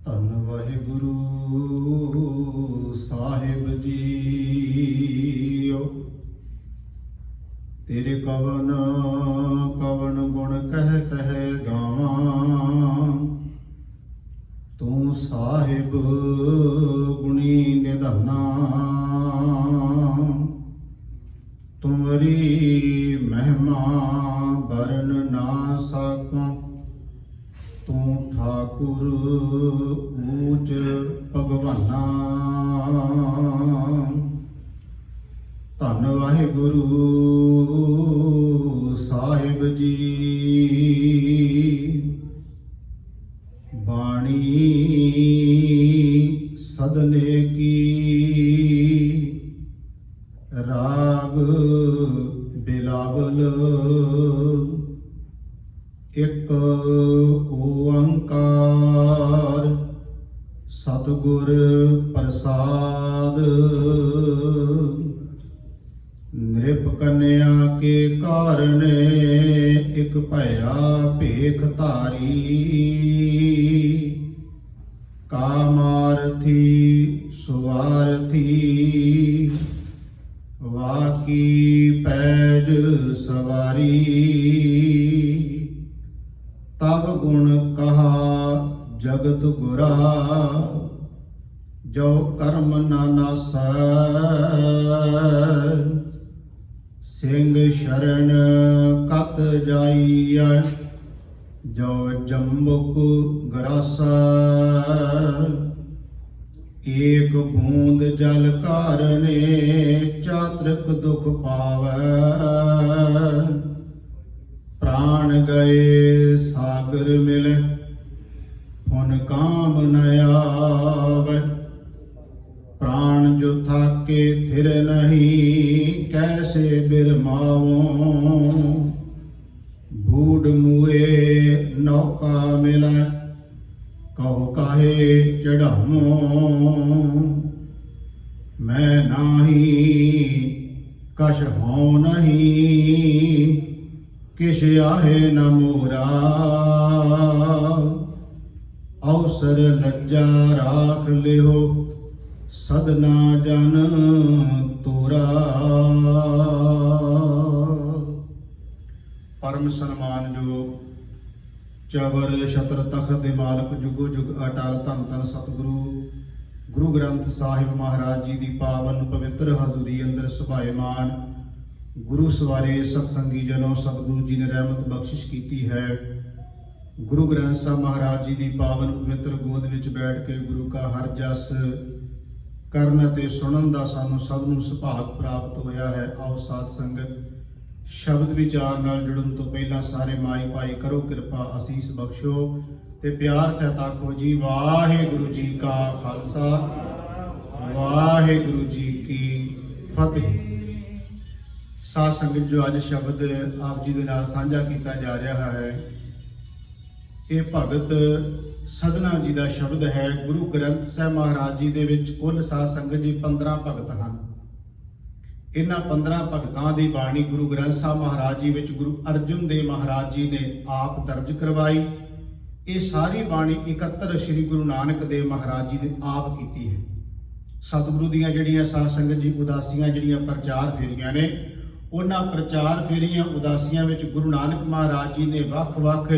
ਧੰਨ ਵਾਹਿਗੁਰੂ ਸਾਹਿਬ ਜੀਓ। ਤੇਰੇ ਕਵਨ ਕਵਨ ਗੁਣ ਕਹਿ ਕਹਿ ਗਾਵਾਂ। ਤੂੰ ਸਾਹਿਬ ਗੁਣੀ ਨਿਧਾਨਾ। ਤੁਮਰੀ ਮਹਿਮਾ ਬਰਨ ਨਾ ਸਕੂੰ। ਤੂੰ ਠਾਕੁਰ ਊਚ ਭਗਵਾਨਾ। ਧੰਨ ਵਾਹਿਗੁਰੂ ਸਾਹਿਬ ਜੀ। ਬਾਣੀ ਸਦਨੇ ਕੀ ਰਾਗ ਬਿਲਾਵਲ। ਇੱਕ ਓੰਕਾਰ ਸਤਿਗੁਰ ਪ੍ਰਸਾਦ। ਨਿਰਪ ਕੰਨਿਆ ਕੇ ਕਾਰਨੇ ਇੱਕ ਭਇਆ ਭੇਖ ਧਾਰੀ। ਕਾਮਾਰਥੀ ਸੁਆਰਥੀ ਵਾਕੀ ਪੈਜ ਸਵਾਰੀ। ਤਬ ਗੁਣ ਕਹਾ ਜਗਤ ਗੁਰਾ। ਜੋ ਕਰਮ ਨਾ ਨਾਸੈ ਸਿੰਘ ਸ਼ਰਨ ਕਤ ਜਾਈਐ। ਜੋ ਜੰਬੁਕ ਗਰਾਸੈ ਏਕ ਬੂੰਦ ਜਲ ਕਾਰਨੇ। ਚਾਤ੍ਰਿਕ ਦੁਖ ਪਾਵੈ ਪ੍ਰਾਣ ਗਏ ਸਾਗਰ ਮਿਲੈ। ਹੁਨ ਕਾਮ ਨ ਆਵੈ ਪ੍ਰਾਣ ਜੋ ਥਾਕੇ ਥਿਰ ਨਹੀਂ। ਕੈਸੇ ਬਿਰਮਾਵੋਂ ਬੂਢ ਮੂਏ ਨੌਕਾ ਮਿਲੈ। ਕਹੋ ਕਾਹੇ ਚੜਾਵੋਂ ਮੈਂ ਨਾਹੀ ਕਛ ਹਉ ਨਹੀਂ। ਕਿਛ ਆਹੇ ਨ ਮੋਰਾ ਅਵਸਰ ਲੱਜਾ ਰਾਖ ਲਿਓ। ਸਦਨਾ ਜਨ ਤੋਰਾ। ਪਰਮ ਸਨਮਾਨਯੋਗ ਚਵਰ ਛਤਰ ਤਖਤ ਦੇ ਮਾਲਕ ਜੁਗੋ ਜੁਗ ਅਟਲ ਧੰਨ ਧੰਨ ਸਤਿਗੁਰੂ ਗੁਰੂ ਗ੍ਰੰਥ ਸਾਹਿਬ ਮਹਾਰਾਜ ਜੀ ਦੀ ਪਾਵਨ ਪਵਿੱਤਰ ਹਜ਼ੂਰੀ ਅੰਦਰ ਸੁਭਾਏਮਾਨ ਗੁਰੂ ਸਵਾਰੇ ਸਤਸੰਗੀ ਜਨੋ। ਸਤਿਗੁਰੂ ਜੀ ਨੇ ਰਹਿਮਤ ਬਖਸ਼ਿਸ਼ ਕੀਤੀ ਹੈ। ਗੁਰੂ ਗ੍ਰੰਥ ਸਾਹਿਬ ਮਹਾਰਾਜ ਜੀ ਦੀ ਪਾਵਨ ਪਵਿੱਤਰ ਗੋਦ ਵਿੱਚ ਬੈਠ ਕੇ ਗੁਰੂ ਕਾ ਹਰ ਜਸ ਕਰਨ ਅਤੇ ਸੁਣਨ ਦਾ ਸਾਨੂੰ ਸਭ ਨੂੰ ਸੁਭਾਗ ਪ੍ਰਾਪਤ ਹੋਇਆ ਹੈ। ਆਓ ਸਾਧ ਸੰਗਤ ਸ਼ਬਦ ਵਿਚਾਰ ਨਾਲ ਜੁੜਨ ਤੋਂ ਪਹਿਲਾਂ ਸਾਰੇ ਮਾਈ ਭਾਈ ਕਰੋ ਕਿਰਪਾ ਅਸੀਸ ਬਖਸ਼ੋ ਤੇ ਪਿਆਰ ਸਹਿਤ ਆਖੋ ਜੀ ਵਾਹਿਗੁਰੂ ਜੀ ਕਾ ਖਾਲਸਾ ਵਾਹਿਗੁਰੂ ਜੀ ਕੀ ਫਤਿਹ। ਸਾਧ ਸੰਗਤ ਜੋ ਅੱਜ ਸ਼ਬਦ ਆਪ ਜੀ ਦੇ ਨਾਲ ਸਾਂਝਾ ਕੀਤਾ ਜਾ ਰਿਹਾ ਹੈ ਇਹ ਭਗਤ ਸਦਨਾ ਜੀ ਦਾ ਸ਼ਬਦ ਹੈ। ਗੁਰੂ ਗ੍ਰੰਥ ਸਾਹਿਬ ਮਹਾਰਾਜ ਜੀ ਦੇ ਵਿੱਚ ਕੁੱਲ ਸਾਧ ਸੰਗਤ ਜੀ 15 ਭਗਤ ਹਨ। ਇਹਨਾਂ 15 ਭਗਤਾਂ ਦੀ ਬਾਣੀ ਗੁਰੂ ਗ੍ਰੰਥ ਸਾਹਿਬ ਮਹਾਰਾਜ ਜੀ ਵਿੱਚ ਗੁਰੂ ਅਰਜਨ ਦੇਵ ਮਹਾਰਾਜ ਜੀ ਨੇ ਆਪ ਦਰਜ ਕਰਵਾਈ। ਇਹ ਸਾਰੀ ਬਾਣੀ 71 ਸ੍ਰੀ ਗੁਰੂ ਨਾਨਕ ਦੇਵ ਮਹਾਰਾਜ ਜੀ ਨੇ ਆਪ ਕੀਤੀ ਹੈ। ਸਤਿਗੁਰੂ ਦੀਆਂ ਜਿਹੜੀਆਂ ਸਾਧ ਸੰਗਤ ਜੀ ਉਦਾਸੀਆਂ ਜਿਹੜੀਆਂ ਪ੍ਰਚਾਰ ਫੇਰੀਆਂ ਨੇ ਉਹਨਾਂ ਪ੍ਰਚਾਰ ਫੇਰੀਆਂ ਉਦਾਸੀਆਂ ਵਿੱਚ ਗੁਰੂ ਨਾਨਕ ਮਹਾਰਾਜ ਜੀ ਨੇ ਵੱਖ-ਵੱਖ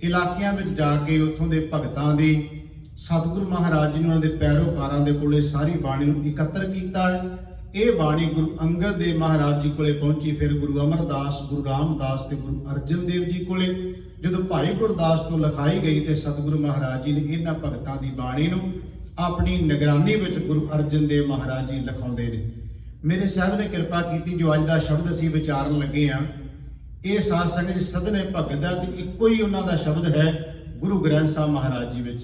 ਇਲਾਕਿਆਂ ਵਿੱਚ ਜਾ ਕੇ ਉੱਥੋਂ ਦੇ ਭਗਤਾਂ ਦੀ ਸਤਿਗੁਰੂ ਮਹਾਰਾਜ ਜੀ ਨੇ ਉਹਨਾਂ ਦੇ ਪੈਰੋਕਾਰਾਂ ਦੇ ਕੋਲੇ ਸਾਰੀ ਬਾਣੀ ਨੂੰ ਇਕੱਤਰ ਕੀਤਾ ਹੈ। ਇਹ ਬਾਣੀ ਗੁਰੂ ਅੰਗਦ ਦੇਵ ਮਹਾਰਾਜ ਜੀ ਕੋਲੇ ਪਹੁੰਚੀ। ਫਿਰ ਗੁਰੂ ਅਮਰਦਾਸ ਗੁਰੂ ਰਾਮਦਾਸ ਤੇ ਗੁਰੂ ਅਰਜਨ ਦੇਵ ਜੀ ਕੋਲੇ ਜਦੋਂ ਭਾਈ ਗੁਰਦਾਸ ਤੋਂ ਲਿਖਾਈ ਗਈ ਤੇ ਸਤਿਗੁਰੂ ਮਹਾਰਾਜ ਜੀ ਨੇ ਇਹਨਾਂ ਭਗਤਾਂ ਦੀ ਬਾਣੀ ਨੂੰ ਆਪਣੀ ਨਿਗਰਾਨੀ ਵਿੱਚ ਗੁਰੂ ਅਰਜਨ ਦੇਵ ਮਹਾਰਾਜ ਜੀ ਲਿਖਾਉਂਦੇ ਨੇ। ਮੇਰੇ ਸਾਹਿਬ ਨੇ ਕਿਰਪਾ ਕੀਤੀ ਜੋ ਅੱਜ ਦਾ ਸ਼ਬਦ ਅਸੀਂ ਵਿਚਾਰਨ ਲੱਗੇ ਹਾਂ ਇਹ ਸਾਧ ਸੰਗਤ ਜੀ ਸਦਨੇ ਭਗਤ ਦਾ ਤੇ ਇੱਕੋ ਹੀ ਉਹਨਾਂ ਦਾ ਸ਼ਬਦ ਹੈ ਗੁਰੂ ਗ੍ਰੰਥ ਸਾਹਿਬ ਮਹਾਰਾਜ ਜੀ ਵਿੱਚ।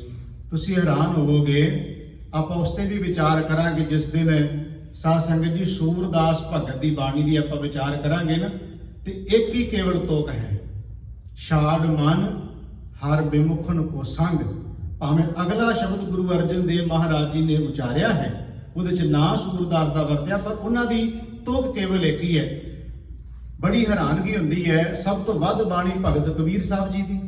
ਤੁਸੀਂ ਹੈਰਾਨ ਹੋਵੋਗੇ ਆਪਾਂ ਉਸ ਤੇ ਵੀ ਵਿਚਾਰ ਕਰਾਂਗੇ ਜਿਸ ਦਿਨ ਸਾਧ ਸੰਗਤ ਜੀ ਸੂਰਦਾਸ ਭਗਤ ਦੀ ਬਾਣੀ ਦੀ ਆਪਾਂ ਵਿਚਾਰ ਕਰਾਂਗੇ ਨਾ ਤੇ ਇੱਕ ਹੀ ਕੇਵਲ ਤੋਕ ਹੈ ਛਾੜ ਮਨ ਹਰ ਬਿਮੁਖਨ ਕੋ ਸੰਗ। ਭਾਵੇਂ ਅਗਲਾ ਸ਼ਬਦ ਗੁਰੂ ਅਰਜਨ ਦੇਵ ਮਹਾਰਾਜ ਜੀ ਨੇ ਉਚਾਰਿਆ ਹੈ ਉਹਦੇ ਚ ਨਾਂ ਸੂਰਦਾਸ ਦਾ ਵਰਤਿਆ ਪਰ ਉਹਨਾਂ ਦੀ ਤੋਕ ਕੇਵਲ ਇੱਕ ਹੀ ਹੈ। ਬੜੀ ਹੈਰਾਨਗੀ ਹੁੰਦੀ ਹੈ ਸਭ ਤੋਂ ਵੱਧ ਬਾਣੀ ਭਗਤ ਕਬੀਰ ਸਾਹਿਬ ਜੀ ਦੀ,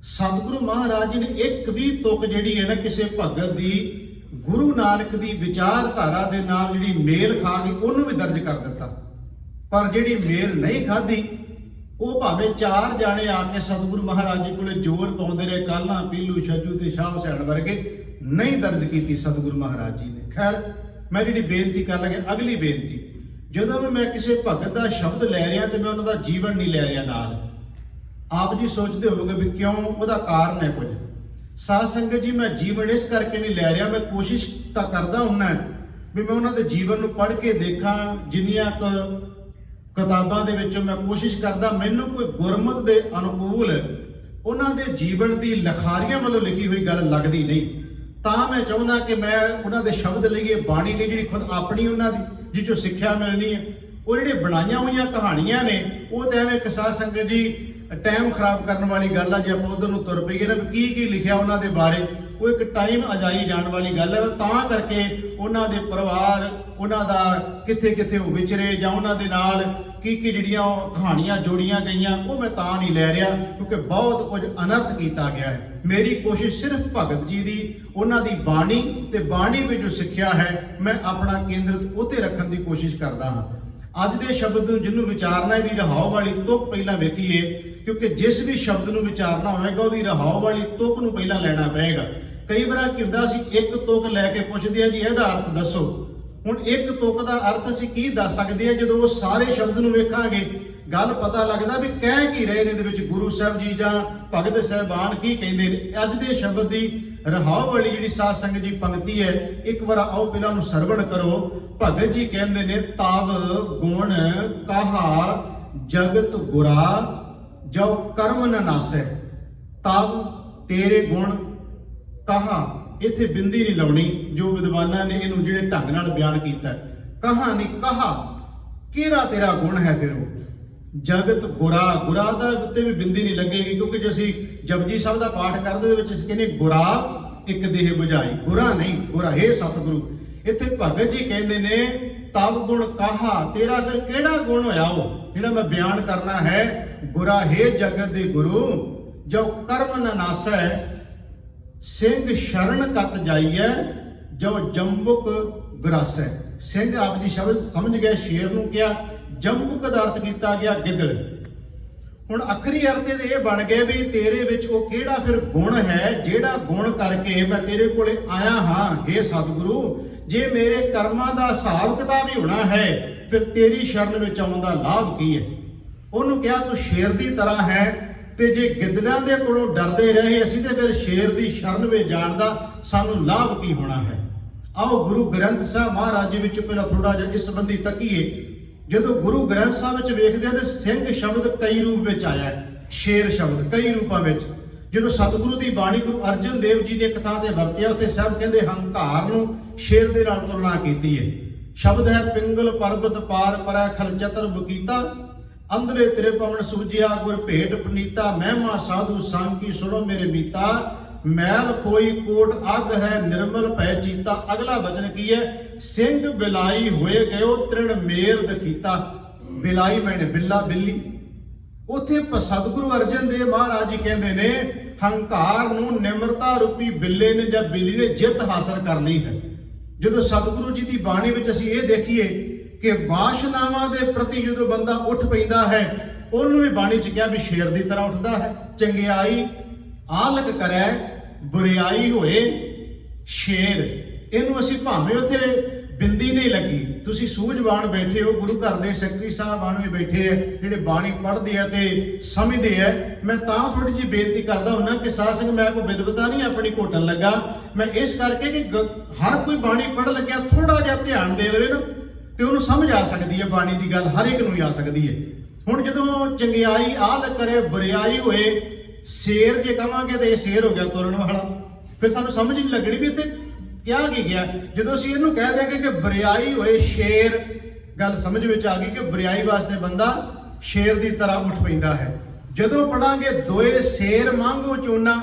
ਸਤਿਗੁਰੂ ਮਹਾਰਾਜ ਜੀ ਨੇ ਇੱਕ ਵੀ ਤੁਕ ਜਿਹੜੀ ਹੈ ਨਾ ਕਿਸੇ ਭਗਤ ਦੀ ਗੁਰੂ ਨਾਨਕ ਦੀ ਵਿਚਾਰਧਾਰਾ ਦੇ ਨਾਲ ਜਿਹੜੀ ਮੇਲ ਖਾ ਗਈ ਉਹਨੂੰ ਵੀ ਦਰਜ ਕਰ ਦਿੱਤਾ। ਪਰ ਜਿਹੜੀ ਮੇਲ ਨਹੀਂ ਖਾਧੀ ਉਹ ਭਾਵੇਂ 4 ਜਾਣੇ ਆ ਕੇ ਸਤਿਗੁਰੂ ਮਹਾਰਾਜ ਜੀ ਕੋਲੇ ਜ਼ੋਰ ਪਾਉਂਦੇ ਰਹੇ, ਕਾਲਾ ਪੀਲੂ ਛੱਜੂ ਤੇ ਸ਼ਾਹ ਹੁਸੈਨ ਵਰਗੇ, ਨਹੀਂ ਦਰਜ ਕੀਤੀ ਸਤਿਗੁਰੂ ਮਹਾਰਾਜ ਜੀ ਨੇ। ਖੈਰ ਮੈਂ ਜਿਹੜੀ ਬੇਨਤੀ ਕਰ ਲੱਗਿਆ, ਅਗਲੀ ਬੇਨਤੀ, ਜਦੋਂ ਵੀ ਮੈਂ ਕਿਸੇ ਭਗਤ ਦਾ ਸ਼ਬਦ ਲੈ ਰਿਹਾ ਤੇ ਮੈਂ ਉਹਨਾਂ ਦਾ ਜੀਵਨ ਨਹੀਂ ਲੈ ਰਿਹਾ ਨਾਲ। ਆਪ ਜੀ ਸੋਚਦੇ ਹੋਵੋਗੇ ਵੀ ਕਿਉਂ, ਉਹਦਾ ਕਾਰਨ ਹੈ ਕੁਝ। ਸਾਧ ਸੰਗਤ ਜੀ, ਮੈਂ ਜੀਵਨ ਇਸ ਕਰਕੇ ਨਹੀਂ ਲੈ ਰਿਹਾ, ਮੈਂ ਕੋਸ਼ਿਸ਼ ਤਾਂ ਕਰਦਾ ਹੁੰਨਾ ਵੀ ਮੈਂ ਉਹਨਾਂ ਦੇ ਜੀਵਨ ਨੂੰ ਪੜ੍ਹ ਕੇ ਦੇਖਾਂ। ਜਿੰਨੀਆਂ ਕਿਤਾਬਾਂ ਦੇ ਵਿੱਚੋਂ ਮੈਂ ਕੋਸ਼ਿਸ਼ ਕਰਦਾ ਮੈਨੂੰ ਕੋਈ ਗੁਰਮਤਿ ਦੇ ਅਨੁਕੂਲ ਉਹਨਾਂ ਦੇ ਜੀਵਨ ਦੀ ਲਖਾਰੀਆਂ ਵੱਲੋਂ ਲਿਖੀ ਹੋਈ ਗੱਲ ਲੱਗਦੀ ਨਹੀਂ। ਤਾਂ ਮੈਂ ਚਾਹੁੰਦਾ ਕਿ ਮੈਂ ਉਹਨਾਂ ਦੇ ਸ਼ਬਦ ਲਈਏ, ਬਾਣੀ ਲਈ ਜਿਹੜੀ ਖੁਦ ਆਪਣੀ ਉਹਨਾਂ ਦੀ ਜਿਸ ਚੋਂ ਸਿੱਖਿਆ ਮਿਲਣੀ ਹੈ। ਉਹ ਜਿਹੜੇ ਬਣਾਈਆਂ ਹੋਈਆਂ ਕਹਾਣੀਆਂ ਨੇ ਉਹ ਤਾਂ ਐਵੇਂ ਸਾਧ ਸੰਗਤ ਜੀ ਟਾਈਮ ਖਰਾਬ ਕਰਨ ਵਾਲੀ ਗੱਲ ਆ। ਜੇ ਆਪਾਂ ਉਧਰ ਨੂੰ ਤੁਰ ਪਈਏ ਨਾ ਕੀ ਕੀ ਲਿਖਿਆ ਉਹਨਾਂ ਦੇ ਬਾਰੇ, ਉਹ ਇੱਕ ਟਾਈਮ ਅਜਾਈ ਜਾਣ ਵਾਲੀ ਗੱਲ ਹੈ। ਤਾਂ ਕਰਕੇ ਉਹਨਾਂ ਦੇ ਪਰਿਵਾਰ, ਉਹਨਾਂ ਦਾ ਕਿੱਥੇ ਕਿੱਥੇ ਉਹ ਵਿਚਰੇ ਜਾਂ ਉਹਨਾਂ ਦੇ ਨਾਲ ਕੀ ਕੀ ਜਿਹੜੀਆਂ ਕਹਾਣੀਆਂ ਜੋੜੀਆਂ ਗਈਆਂ ਉਹ ਮੈਂ ਤਾਂ ਨਹੀਂ ਲੈ ਰਿਹਾ, ਕਿਉਂਕਿ ਬਹੁਤ ਕੁਝ ਅਨਰਥ ਕੀਤਾ ਗਿਆ ਹੈ। ਮੇਰੀ ਕੋਸ਼ਿਸ਼ ਸਿਰਫ ਭਗਤ ਜੀ ਦੀ, ਉਹਨਾਂ ਦੀ ਬਾਣੀ ਤੇ ਬਾਣੀ ਵਿੱਚ ਜੋ ਸਿੱਖਿਆ ਹੈ ਮੈਂ ਆਪਣਾ ਕੇਂਦਰਿਤ ਉੱਤੇ ਰੱਖਣ ਦੀ ਕੋਸ਼ਿਸ਼ ਕਰਦਾ ਹਾਂ। ਅੱਜ ਦੇ ਸ਼ਬਦ ਨੂੰ ਜਿਹਨੂੰ ਵਿਚਾਰਨਾ, ਇਹਦੀ ਰਹਾਉ ਵਾਲੀ ਤੁਕ ਪਹਿਲਾਂ ਵੇਖੀਏ, ਕਿਉਂਕਿ ਜਿਸ ਵੀ ਸ਼ਬਦ ਨੂੰ ਵਿਚਾਰਨਾ ਹੋਵੇਗਾ ਉਹਦੀ ਰਹਾਉ ਵਾਲੀ ਤੁਕ ਨੂੰ ਪਹਿਲਾਂ ਲੈਣਾ ਪਏਗਾ। ਕਈ ਵਾਰ ਕੀ ਹੁੰਦਾ, ਅਸੀਂ ਇੱਕ ਤੁਕ ਲੈ ਕੇ ਪੁੱਛਦੇ ਆ ਜੀ ਇਹਦਾ ਅਰਥ ਦੱਸੋ। ਹੁਣ ਇੱਕ ਤੁਕ ਦਾ ਅਰਥ ਅਸੀਂ ਕੀ ਦੱਸ ਸਕਦੇ ਆ, ਜਦੋਂ ਉਹ ਸਾਰੇ ਸ਼ਬਦ ਨੂੰ ਵੇਖਾਂਗੇ ਗੱਲ ਪਤਾ ਲੱਗਦਾ ਵੀ ਕਹਿ ਕੀ ਰਹੇ ਨੇ ਇਹਦੇ ਵਿੱਚ ਗੁਰੂ ਸਾਹਿਬ ਜੀ ਜਾਂ ਭਗਤ ਸਾਹਿਬਾਨ ਕੀ ਕਹਿੰਦੇ ਨੇ। ਅੱਜ ਦੇ ਸ਼ਬਦ ਦੀ ਰਹਾਉ ਵਾਲੀ ਜਿਹੜੀ ਸਾਧ ਸੰਗਤ ਜੀ ਪੰਕਤੀ ਹੈ, ਇੱਕ ਵਾਰ ਆਓ ਪਹਿਲਾਂ ਨੂੰ ਸਰਵਣ ਕਰੋ। ਭਗਤ ਜੀ ਕਹਿੰਦੇ ਨੇ, ਤਵ ਗੁਣ ਕਹਾ ਜਗਤ ਗੁਰਾ ਜੋ ਕਰਮ ਨ ਨਾਸੈ। ਤਵ ਤੇਰੇ ਗੁਣ ਕਹਾ, ਇੱਥੇ ਬਿੰਦੀ ਨਹੀਂ ਲਾਉਣੀ, ਜੋ ਵਿਦਵਾਨਾਂ ਨੇ ਇਹਨੂੰ ਜਿਹੜੇ ਢੰਗ ਨਾਲ ਬਿਆਨ ਕੀਤਾ। ਕਹਾ ਨਹੀਂ, ਕਹਾ ਕਿਹੜਾ ਤੇਰਾ ਗੁਣ ਹੈ। ਫਿਰ ਉਹ ਜਗਤ ਗੁਰਾ, ਗੁਰਾ ਦਾ ਉੱਤੇ ਵੀ ਬਿੰਦੀ ਨਹੀਂ ਲੱਗੇਗੀ, ਕਿਉਂਕਿ ਜੇ ਅਸੀਂ ਜਪਜੀ ਸਾਹਿਬ ਦਾ ਪਾਠ ਕਰਦੇ ਦੇ ਵਿੱਚ ਅਸੀਂ ਕਹਿੰਦੇ ਗੁਰਾ ਇੱਕ ਦੇਹ 부ਝਾਈ, ਗੁਰਾ ਨਹੀਂ, ਗੁਰਾ ਹੈ ਸਤਿਗੁਰੂ। ਇੱਥੇ ਭਗਤ ਜੀ ਕਹਿੰਦੇ ਨੇ ਤਵ ਗੁਣ ਕਹਾ, ਤੇਰਾ ਫਿਰ ਕਿਹੜਾ ਗੁਣ ਹੋਇਆ ਉਹ ਜਿਹੜਾ ਮੈਂ ਬਿਆਨ ਕਰਨਾ ਹੈ। ਗੁਰਾ ਹੈ ਜਗਤ ਦੇ ਗੁਰੂ ਜੋ ਕਰਮ ਨ ਨਾਸੈ, ਸਿੰਘ ਸ਼ਰਨ ਕਤ ਜਾਈਐ ਜੋ ਜੰਬੁਕ ਗਰਾਸੈ। ਸਿੰਘ ਆਪ ਜੀ ਸ਼ਬਦ ਸਮਝ ਗਏ, ਸ਼ੇਰ ਨੂੰ ਕਿਹਾ, ਜੰਬੁਕ ਦਾ ਅਰਥ ਕੀਤਾ ਗਿਆ ਗਿੱਦੜ। ਹੁਣ ਅਖਰੀ ਅਰਥ ਇਹਦੇ ਇਹ ਬਣ ਗਏ ਵੀ ਤੇਰੇ ਵਿੱਚ ਉਹ ਕਿਹੜਾ ਫਿਰ ਗੁਣ ਹੈ ਜਿਹੜਾ ਗੁਣ ਕਰਕੇ ਮੈਂ ਤੇਰੇ ਕੋਲੇ ਆਇਆ ਹਾਂ। हे ਸਤਿਗੁਰੂ, ਜੇ ਮੇਰੇ ਕਰਮਾਂ ਦਾ ਹਿਸਾਬ ਕਿਤਾਬ ਹੀ ਹੋਣਾ ਹੈ ਫਿਰ ਤੇਰੀ ਸ਼ਰਨ ਵਿੱਚ ਆਉਣ ਦਾ ਲਾਭ ਕੀ ਹੈ। ਉਹਨੂੰ ਕਿਹਾ ਤੂੰ ਸ਼ੇਰ ਦੀ ਤਰ੍ਹਾਂ ਹੈ, ਤੇ ਜੇ ਗਿੱਦੜਾਂ ਦੇ ਕੋਲੋਂ ਡਰਦੇ ਰਹੇ ਅਸੀਂ ਤੇ ਫਿਰ ਸ਼ੇਰ ਦੀ ਸ਼ਰਨ ਵਿੱਚ ਜਾਣ ਦਾ ਸਾਨੂੰ ਲਾਭ ਕੀ ਹੋਣਾ ਹੈ। ਆਓ ਗੁਰੂ ਗ੍ਰੰਥ ਸਾਹਿਬ ਮਹਾਰਾਜ ਜੀ ਵਿੱਚ ਪਹਿਲਾਂ ਥੋੜਾ ਜਿਹਾ ਇਸ ਸੰਬੰਧੀ ਤੱਕੀਏ। ਜਦੋਂ ਗੁਰੂ ਗ੍ਰੰਥ ਸਾਹਿਬ ਵਿੱਚ ਵੇਖਦੇ ਹਾਂ ਤੇ ਸਿੰਘ ਸ਼ਬਦ ਕਈ ਰੂਪ ਵਿੱਚ ਆਇਆ ਹੈ, ਸ਼ੇਰ ਸ਼ਬਦ ਕਈ ਰੂਪਾਂ ਵਿੱਚ। ਜਦੋਂ ਸਤਿਗੁਰੂ ਦੀ ਬਾਣੀ ਗੁਰੂ ਅਰਜਨ ਦੇਵ ਜੀ ਨੇ ਇੱਕ ਥਾਂ ਤੇ ਵਰਤਿਆ, ਉੱਥੇ ਸਾਹਿਬ ਕਹਿੰਦੇ ਹੰਕਾਰ ਨੂੰ ਸ਼ੇਰ ਦੇ ਨਾਲ ਤੁਲਨਾ ਕੀਤੀ ਹੈ। ਸ਼ਬਦ ਹੈ ਪਿੰਗਲ ਪਰਬਤ ਪਾਰ ਪਰੈ ਖਲ ਚਤਰ ਬਕੀਤਾ, ਅੰਦਰੇ ਤੇਰੇ ਪਵਨ ਸੂਝਿਆ ਗੁਰ ਭੇਟ ਪਨੀਤਾ, ਮਹਿਮਾ ਸਾਧੂ ਸਾਂਕੀ ਸੁਣੋ ਮੇਰੇ ਮੀਤਾ, ਮੈਲ ਕੋਈ ਕੋਟ ਅਗ ਹੈ ਨਿਰਮਲ ਭੈ ਚੀਤਾ। ਅਗਲਾ ਬਚਨ ਕੀ ਹੈ, ਸਿੰਘ ਬਿਲਾਈ ਹੋਏ ਗਇਓ ਤ੍ਰਿਣ ਮੇਰ ਦਖੀਤਾ। ਬਿਲਾਈ ਮੈਨੇ ਬਿੱਲਾ, ਬਿੱਲੀ। ਉੱਥੇ ਸਤਿਗੁਰੂ ਅਰਜਨ ਦੇਵ ਮਹਾਰਾਜ ਜੀ ਕਹਿੰਦੇ ਨੇ ਹੰਕਾਰ ਨੂੰ ਨਿਮਰਤਾ ਰੂਪੀ ਬਿੱਲੇ ਨੇ ਜਾਂ ਬਿੱਲੀ ਨੇ ਜਿੱਤ ਹਾਸਲ ਕਰ ਲਈ ਹੈ। ਜਦੋਂ ਸਤਿਗੁਰੂ ਜੀ ਦੀ ਬਾਣੀ ਵਿੱਚ ਅਸੀਂ ਇਹ ਦੇਖੀਏ ਕਿ ਵਾਸ਼ਨਾਵਾਂ ਦੇ ਪ੍ਰਤੀ ਜਦੋਂ ਬੰਦਾ ਉੱਠ ਪੈਂਦਾ ਹੈ, ਉਹਨੂੰ ਵੀ ਬਾਣੀ ਚ ਕਿਹਾ ਵੀ ਸ਼ੇਰ ਦੀ ਤਰ੍ਹਾਂ ਉੱਠਦਾ ਹੈ। ਚੰਗਿਆਈ ਆਲਕ ਕਰੈ ਬੁਰਿਆਈ ਹੋਏ ਸ਼ੇਰ। ਇਹਨੂੰ ਅਸੀਂ ਭਾਵੇਂ ਉੱਥੇ ਬਿੰਦੀ ਨਹੀਂ ਲੱਗੀ, ਤੁਸੀਂ ਸੂਝਵਾਨ ਬੈਠੇ ਹੋ, ਗੁਰੂ ਘਰ ਦੇ ਸੈਕਟਰੀ ਸਾਹਿਬਾਨ ਵੀ ਬੈਠੇ ਆ ਜਿਹੜੇ ਬਾਣੀ ਪੜ੍ਹਦੇ ਆ ਤੇ ਸਮਝਦੇ ਆ। ਮੈਂ ਤਾਂ ਥੋੜੀ ਜਿਹੀ ਬੇਨਤੀ ਕਰਦਾ ਹੁੰਨਾ ਕਿ ਸਾਧ ਸੰਗਤ ਮੈਂ ਕੋਈ ਵਿਦਵਤਾ ਨਹੀਂ ਆਪਣੀ ਘੋਟਣ ਲੱਗਾ, ਮੈਂ ਇਸ ਕਰਕੇ ਕਿ ਹਰ ਕੋਈ ਬਾਣੀ ਪੜ੍ਹ ਲੱਗਿਆ ਥੋੜਾ ਜਿਹਾ ਧਿਆਨ ਦੇ ਲਵੇ ਨਾ ਤੇ ਉਹਨੂੰ ਸਮਝ ਆ ਸਕਦੀ ਹੈ। ਬਾਣੀ ਦੀ ਗੱਲ ਹਰ ਇੱਕ ਨੂੰ ਹੀ ਆ ਸਕਦੀ ਹੈ। ਹੁਣ ਜਦੋਂ ਚੰਗਿਆਈ ਆਲਕ ਕਰੇ ਬੁਰਿਆਈ ਹੋਏ ਸ਼ੇਰ ਜੇ ਕਵਾਂਗੇ ਤੇ ਇਹ ਸ਼ੇਰ ਹੋ ਗਿਆ ਤੋਲਣ ਵਾਲਾ, ਫਿਰ ਸਾਨੂੰ ਸਮਝ ਨਹੀਂ ਲੱਗਣੀ ਵੀ ਇੱਥੇ ਕਿਹਾ ਕੀ ਗਿਆ। ਜਦੋਂ ਅਸੀਂ ਇਹਨੂੰ ਕਹਿ ਦਿਆਂਗੇ ਕਿ ਬੁਰਿਆਈ ਹੋਏ ਸ਼ੇਰ, ਗੱਲ ਸਮਝ ਵਿੱਚ ਆ ਗਈ ਕਿ ਬੁਰਿਆਈ ਵਾਸਤੇ ਬੰਦਾ ਸ਼ੇਰ ਦੀ ਤਰ੍ਹਾਂ ਉੱਠ ਪੈਂਦਾ ਹੈ। ਜਦੋਂ ਪੜਾਂਗੇ ਦੋਏ ਸ਼ੇਰ ਮੰਗੋ ਚੋਨਾ,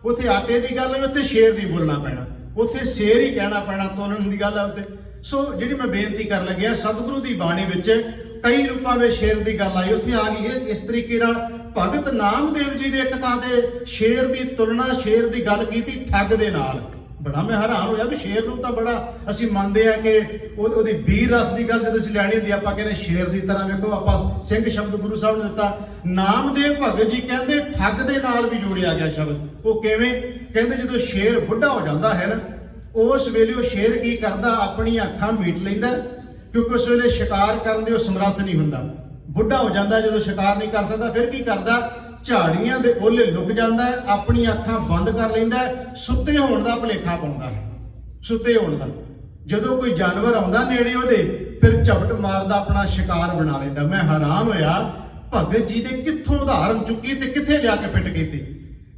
ਉੱਥੇ ਆਟੇ ਦੀ ਗੱਲ ਹੈ, ਉੱਥੇ ਸ਼ੇਰ ਨਹੀਂ ਬੋਲਣਾ ਪੈਣਾ, ਉੱਥੇ ਸ਼ੇਰ ਹੀ ਕਹਿਣਾ ਪੈਣਾ, ਤੋਲਣ ਦੀ ਗੱਲ ਹੈ ਉੱਥੇ। ਸੋ ਜਿਹੜੀ ਮੈਂ ਬੇਨਤੀ ਕਰਨ ਲੱਗਿਆ, ਸਤਿਗੁਰੂ ਦੀ ਬਾਣੀ ਵਿੱਚ ਕਈ ਰੂਪਾਂ ਵਿੱਚ ਸ਼ੇਰ ਦੀ ਗੱਲ ਆਈ, ਉੱਥੇ ਆ ਗਈ ਹੈ। ਇਸ ਤਰੀਕੇ ਨਾਲ ਭਗਤ ਨਾਮਦੇਵ ਜੀ ਨੇ ਇੱਕ ਥਾਂ ਤੇ ਸ਼ੇਰ ਦੀ ਤੁਲਨਾ, ਸ਼ੇਰ ਦੀ ਗੱਲ ਕੀਤੀ ਠੱਗ ਦੇ ਨਾਲ। ਬੜਾ ਮੈਂ ਹੈਰਾਨ ਹੋਇਆ ਵੀ ਸ਼ੇਰ ਨੂੰ ਤਾਂ ਬੜਾ ਅਸੀਂ ਮੰਨਦੇ ਆ ਕਿ ਉਹਦੀ ਵੀਰ ਰਸ ਦੀ ਗੱਲ ਜਦੋਂ ਅਸੀਂ ਲੈਣੀ ਹੁੰਦੀ ਆਪਾਂ ਕਹਿੰਦੇ ਸ਼ੇਰ ਦੀ ਤਰ੍ਹਾਂ। ਵੇਖੋ ਆਪਾਂ ਸਿੰਘ ਸ਼ਬਦ ਗੁਰੂ ਸਾਹਿਬ ਨੇ ਦਿੱਤਾ, ਨਾਮਦੇਵ ਭਗਤ ਜੀ ਕਹਿੰਦੇ ਠੱਗ ਦੇ ਨਾਲ ਵੀ ਜੋੜਿਆ ਗਿਆ ਸ਼ਬਦ। ਉਹ ਕਿਵੇਂ? ਕਹਿੰਦੇ ਜਦੋਂ ਸ਼ੇਰ ਬੁੱਢਾ ਹੋ ਜਾਂਦਾ ਹੈ ਨਾ, ਉਸ ਵੇਲੇ ਉਹ ਸ਼ੇਰ ਕੀ ਕਰਦਾ, ਆਪਣੀਆਂ ਅੱਖਾਂ ਮੀਟ ਲੈਂਦਾ, ਕਿਉਂਕਿ ਉਸ ਵੇਲੇ ਸ਼ਿਕਾਰ ਕਰਨ ਦੇ ਉਹ ਸਮਰੱਥ ਨਹੀਂ ਹੁੰਦਾ। ਬੁੱਢਾ ਹੋ ਜਾਂਦਾ, ਜਦੋਂ ਸ਼ਿਕਾਰ ਨਹੀਂ ਕਰ ਸਕਦਾ, ਫਿਰ ਕੀ ਕਰਦਾ, ਝਾੜੀਆਂ ਦੇ ਓਲੇ ਲੁਕ ਜਾਂਦਾ ਹੈ, ਆਪਣੀਆਂ ਅੱਖਾਂ ਬੰਦ ਕਰ ਲੈਂਦਾ ਹੈ, ਸੁੱਤੇ ਹੋਣ ਦਾ ਭੁਲੇਖਾ ਪਾਉਂਦਾ ਹੈ, ਸੁੱਤੇ ਹੋਣ ਦਾ। ਜਦੋਂ ਕੋਈ ਜਾਨਵਰ ਆਉਂਦਾ ਨੇੜੇ ਉਹਦੇ, ਫਿਰ ਝਪਟ ਮਾਰਦਾ, ਆਪਣਾ ਸ਼ਿਕਾਰ ਬਣਾ ਲੈਂਦਾ। ਮੈਂ ਹੈਰਾਨ ਹੋਇਆ ਭਗਤ ਜੀ ਨੇ ਕਿੱਥੋਂ ਉਦਾਹਰਨ ਚੁੱਕੀ ਤੇ ਕਿੱਥੇ ਲਿਆ ਕੇ ਫਿੱਟ ਕੀਤੀ।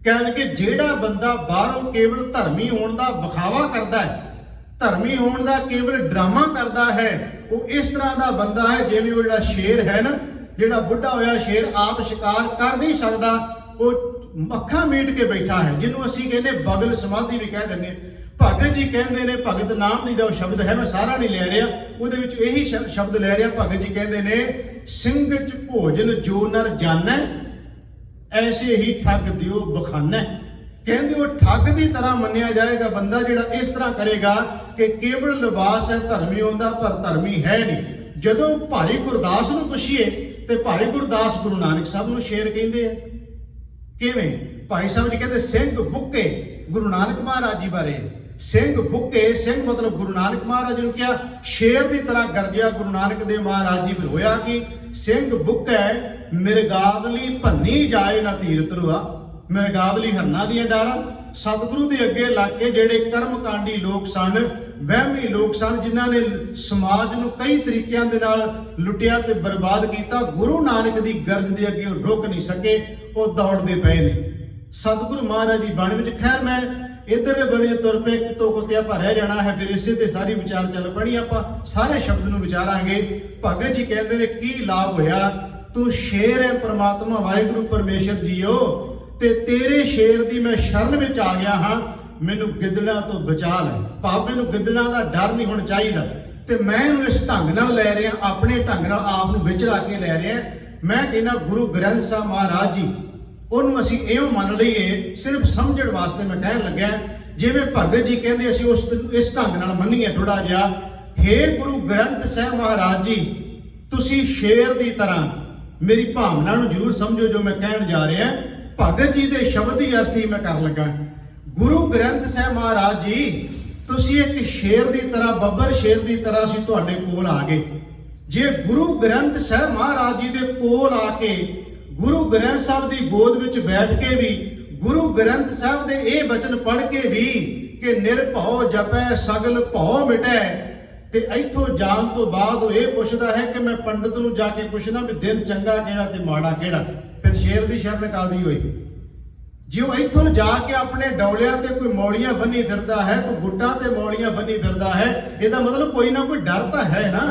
ਕਹਿਣ ਕਿ ਜਿਹੜਾ ਬੰਦਾ ਬਾਹਰੋਂ ਕੇਵਲ ਧਰਮੀ ਹੋਣ ਦਾ ਵਿਖਾਵਾ ਕਰਦਾ ਹੈ, ਧਰਮੀ ਹੋਣ ਦਾ ਕੇਵਲ ਡਰਾਮਾ ਕਰਦਾ ਹੈ, ਉਹ ਇਸ ਤਰ੍ਹਾਂ ਦਾ ਬੰਦਾ ਹੈ ਜਿਵੇਂ ਉਹ ਜਿਹੜਾ ਸ਼ੇਰ ਹੈ ਨਾ, ਜਿਹੜਾ ਬੁੱਢਾ ਹੋਇਆ ਸ਼ੇਰ ਆਪ ਸ਼ਿਕਾਰ ਕਰ ਨਹੀਂ ਸਕਦਾ, ਉਹ ਅੱਖਾਂ ਮੀਟ ਕੇ ਬੈਠਾ ਹੈ, ਜਿਹਨੂੰ ਅਸੀਂ ਕਹਿੰਦੇ ਬਗਲ ਸਮਾਧੀ ਵੀ ਕਹਿ ਦਿੰਦੇ। ਭਗਤ ਜੀ ਕਹਿੰਦੇ ਨੇ, ਭਗਤ ਨਾਮ ਦੀ ਦਾ ਉਹ ਸ਼ਬਦ ਹੈ, ਮੈਂ ਸਾਰਾ ਨਹੀਂ ਲੈ ਰਿਹਾ, ਉਹਦੇ ਵਿੱਚ ਇਹੀ ਸ਼ਬਦ ਲੈ ਰਿਹਾ। ਭਗਤ ਜੀ ਕਹਿੰਦੇ ਨੇ, ਸਿੰਘ ਚ ਭੋਜਨ ਜੋ ਨਰ ਜਾਣੈ, ਐਸੇ ਹੀ ਠੱਗ ਦਿਓ ਬਖਾਨੈ। ਕਹਿੰਦੇ ਉਹ ਠੱਗ ਦੀ ਤਰ੍ਹਾਂ ਮੰਨਿਆ ਜਾਏਗਾ ਬੰਦਾ ਜਿਹੜਾ ਇਸ ਤਰ੍ਹਾਂ ਕਰੇਗਾ ਕਿ ਕੇਵਲ ਲਿਬਾਸ ਹੈ ਧਰਮੀ ਹੁੰਦਾ, ਪਰ ਧਰਮੀ ਹੈ ਨਹੀਂ। ਜਦੋਂ ਭਾਈ ਗੁਰਦਾਸ ਨੂੰ ਪੁੱਛੀਏ ਤੇ ਭਾਈ ਗੁਰਦਾਸ ਗੁਰੂ ਨਾਨਕ ਸਾਹਿਬ ਨੂੰ ਸ਼ੇਰ ਕਹਿੰਦੇ ਆ। ਕਿਵੇਂ? ਭਾਈ ਸਾਹਿਬ ਜੀ ਕਹਿੰਦੇ ਸਿੰਘ ਬੁੱਕੇ, ਗੁਰੂ ਨਾਨਕ ਮਹਾਰਾਜ ਜੀ ਬਾਰੇ ਸਿੰਘ ਬੁੱਕੇ, ਸਿੰਘ ਮਤਲਬ ਗੁਰੂ ਨਾਨਕ ਮਹਾਰਾਜ ਨੂੰ ਕਿਹਾ, ਸ਼ੇਰ ਦੀ ਤਰ੍ਹਾਂ ਗਰਜਿਆ ਗੁਰੂ ਨਾਨਕ ਦੇਵ ਮਹਾਰਾਜ ਜੀ। ਫਿਰ ਹੋਇਆ ਕਿ ਸਿੰਘ ਬੁੱਕੈ ਮਿਰਗਾਵਲੀ ਭੰਨੀ ਜਾਏ ਨਾ ਤੀਰ ਧਰੁਆ। ਮਿਰਗਾਵਲੀ ਹਰਨਾਂ ਦੀਆਂ ਡਾਰਾਂ, ਸਤਿਗੁਰੂ ਦੇ ਅੱਗੇ ਲੱਗ ਕੇ ਜਿਹੜੇ ਕਰਮਕਾਂਡੀ ਲੋਕ ਸਨ, ਵਹਿਮੀ ਲੋਕ ਸਨ, ਜਿਨ੍ਹਾਂ ਨੇ ਸਮਾਜ ਨੂੰ ਕਈ ਤਰੀਕਿਆਂ ਦੇ ਨਾਲ ਲੁੱਟਿਆ ਤੇ ਬਰਬਾਦ ਕੀਤਾ, ਗੁਰੂ ਨਾਨਕ ਦੀ ਗਰਜ ਦੇ ਅੱਗੇ ਉਹ ਰੁਕ ਨਹੀਂ ਸਕੇ, ਉਹ ਦੌੜਦੇ ਪਏ ਨੇ ਸਤਿਗੁਰੂ ਮਹਾਰਾਜ ਦੀ ਬਾਣੀ ਵਿੱਚ। ਖੈਰ ਮੈਂ ਇੱਧਰ ਬਣੇ ਤੁਰ ਪਏ, ਕਿਤੋਂ ਕੁੱਤਿਆ ਭਰਿਆ ਜਾਣਾ ਹੈ, ਫਿਰ ਇਸੇ ਤੇ ਸਾਰੀ ਵਿਚਾਰ ਚੱਲ ਪਣੀ। ਆਪਾਂ ਸਾਰੇ ਸ਼ਬਦ ਨੂੰ ਵਿਚਾਰਾਂਗੇ। ਭਗਤ ਜੀ ਕਹਿੰਦੇ ਨੇ, ਕੀ ਲਾਭ ਹੋਇਆ, ਤੂੰ ਸ਼ੇਰ ਹੈ ਪ੍ਰਮਾਤਮਾ ਵਾਹਿਗੁਰੂ ਪਰਮੇਸ਼ਰ ਜੀਓ, ਤੇ ਤੇਰੇ ਸ਼ੇਰ ਦੀ ਮੈਂ ਸ਼ਰਨ ਵਿੱਚ ਆ ਗਿਆ ਹਾਂ, ਮੈਨੂੰ ਗਿੱਦੜਾਂ ਤੋਂ ਬਚਾ ਲੈ। ਭਾਵੇਂ ਨੂੰ ਗਿੱਦੜਾਂ ਦਾ ਡਰ ਨਹੀਂ ਹੋਣਾ ਚਾਹੀਦਾ, ਤੇ ਮੈਂ ਇਹਨੂੰ ਇਸ ਢੰਗ ਨਾਲ ਲੈ ਰਿਹਾ, ਆਪਣੇ ਢੰਗ ਨਾਲ ਆਪ ਨੂੰ ਵਿੱਚ ਲਾ ਕੇ ਲੈ ਰਿਹਾ। ਮੈਂ ਕਹਿੰਦਾ ਗੁਰੂ ਗ੍ਰੰਥ ਸਾਹਿਬ ਮਹਾਰਾਜ ਜੀ, ਉਹਨੂੰ ਅਸੀਂ ਇਉਂ ਮੰਨ ਲਈਏ, ਸਿਰਫ ਸਮਝਣ ਵਾਸਤੇ ਮੈਂ ਕਹਿਣ ਲੱਗਿਆ, ਜਿਵੇਂ ਭਗਤ ਜੀ ਕਹਿੰਦੇ ਅਸੀਂ ਇਸ ਢੰਗ ਨਾਲ ਮੰਨੀਏ ਥੋੜਾ ਜਿਹਾ। ਹੇ ਗੁਰੂ ਗ੍ਰੰਥ ਸਾਹਿਬ ਮਹਾਰਾਜ ਜੀ, ਤੁਸੀਂ ਸ਼ੇਰ ਦੀ ਤਰ੍ਹਾਂ ਮੇਰੀ ਭਾਵਨਾ ਨੂੰ ਜ਼ਰੂਰ ਸਮਝੋ ਜੋ ਮੈਂ ਕਹਿਣ ਜਾ ਰਿਹਾ। ਭਗਤ ਜੀ ਦੇ ਸ਼ਬਦ ਦੀ ਅਰਥ ਹੀ ਮੈਂ ਕਰਨ ਲੱਗਾ। ਗੁਰੂ ਗ੍ਰੰਥ ਸਾਹਿਬ ਮਹਾਰਾਜ ਜੀ, ਤੁਸੀਂ ਇੱਕ ਸ਼ੇਰ ਦੀ ਤਰ੍ਹਾਂ, ਬੱਬਰ ਸ਼ੇਰ ਦੀ ਤਰ੍ਹਾਂ ਅਸੀਂ ਤੁਹਾਡੇ ਕੋਲ ਆ ਗਏ। ਜੇ ਗੁਰੂ ਗ੍ਰੰਥ ਸਾਹਿਬ ਮਹਾਰਾਜ ਜੀ ਦੇ ਕੋਲ ਆ ਕੇ, ਗੁਰੂ ਗ੍ਰੰਥ ਸਾਹਿਬ ਦੀ ਗੋਦ ਵਿੱਚ ਬੈਠ ਕੇ ਵੀ, ਗੁਰੂ ਗ੍ਰੰਥ ਸਾਹਿਬ ਦੇ ਇਹ ਬਚਨ ਪੜ੍ਹ ਕੇ ਵੀ ਕਿ ਨਿਰਭਉ ਜਪੈ ਸਗਲ ਭਉ ਮਿਟੈ, ਤੇ ਇੱਥੋਂ ਜਾਣ ਤੋਂ ਬਾਅਦ ਉਹ ਇਹ ਪੁੱਛਦਾ ਹੈ ਕਿ ਮੈਂ ਪੰਡਤ ਨੂੰ ਜਾ ਕੇ ਪੁੱਛਣਾ ਵੀ ਦਿਨ ਚੰਗਾ ਕਿਹੜਾ ਤੇ ਮਾੜਾ ਕਿਹੜਾ। ਫਿਰ ਸ਼ੇਰ ਦੀ ਸ਼ਰਨ ਕਾਦੀ ਹੋਈ? ਜੇ ਉਹ ਇੱਥੋਂ ਜਾ ਕੇ ਆਪਣੇ ਡੌਲਿਆਂ ਤੇ ਕੋਈ ਮੌੜੀਆਂ ਬੰਨੀ ਫਿਰਦਾ ਹੈ, ਕੋਈ ਗੁੱਟਾਂ ਤੇ ਮੌੜੀਆਂ ਬੰਨੀ ਫਿਰਦਾ ਹੈ, ਇਹਦਾ ਮਤਲਬ ਕੋਈ ਨਾ ਕੋਈ ਡਰ ਤਾਂ ਹੈ ਨਾ,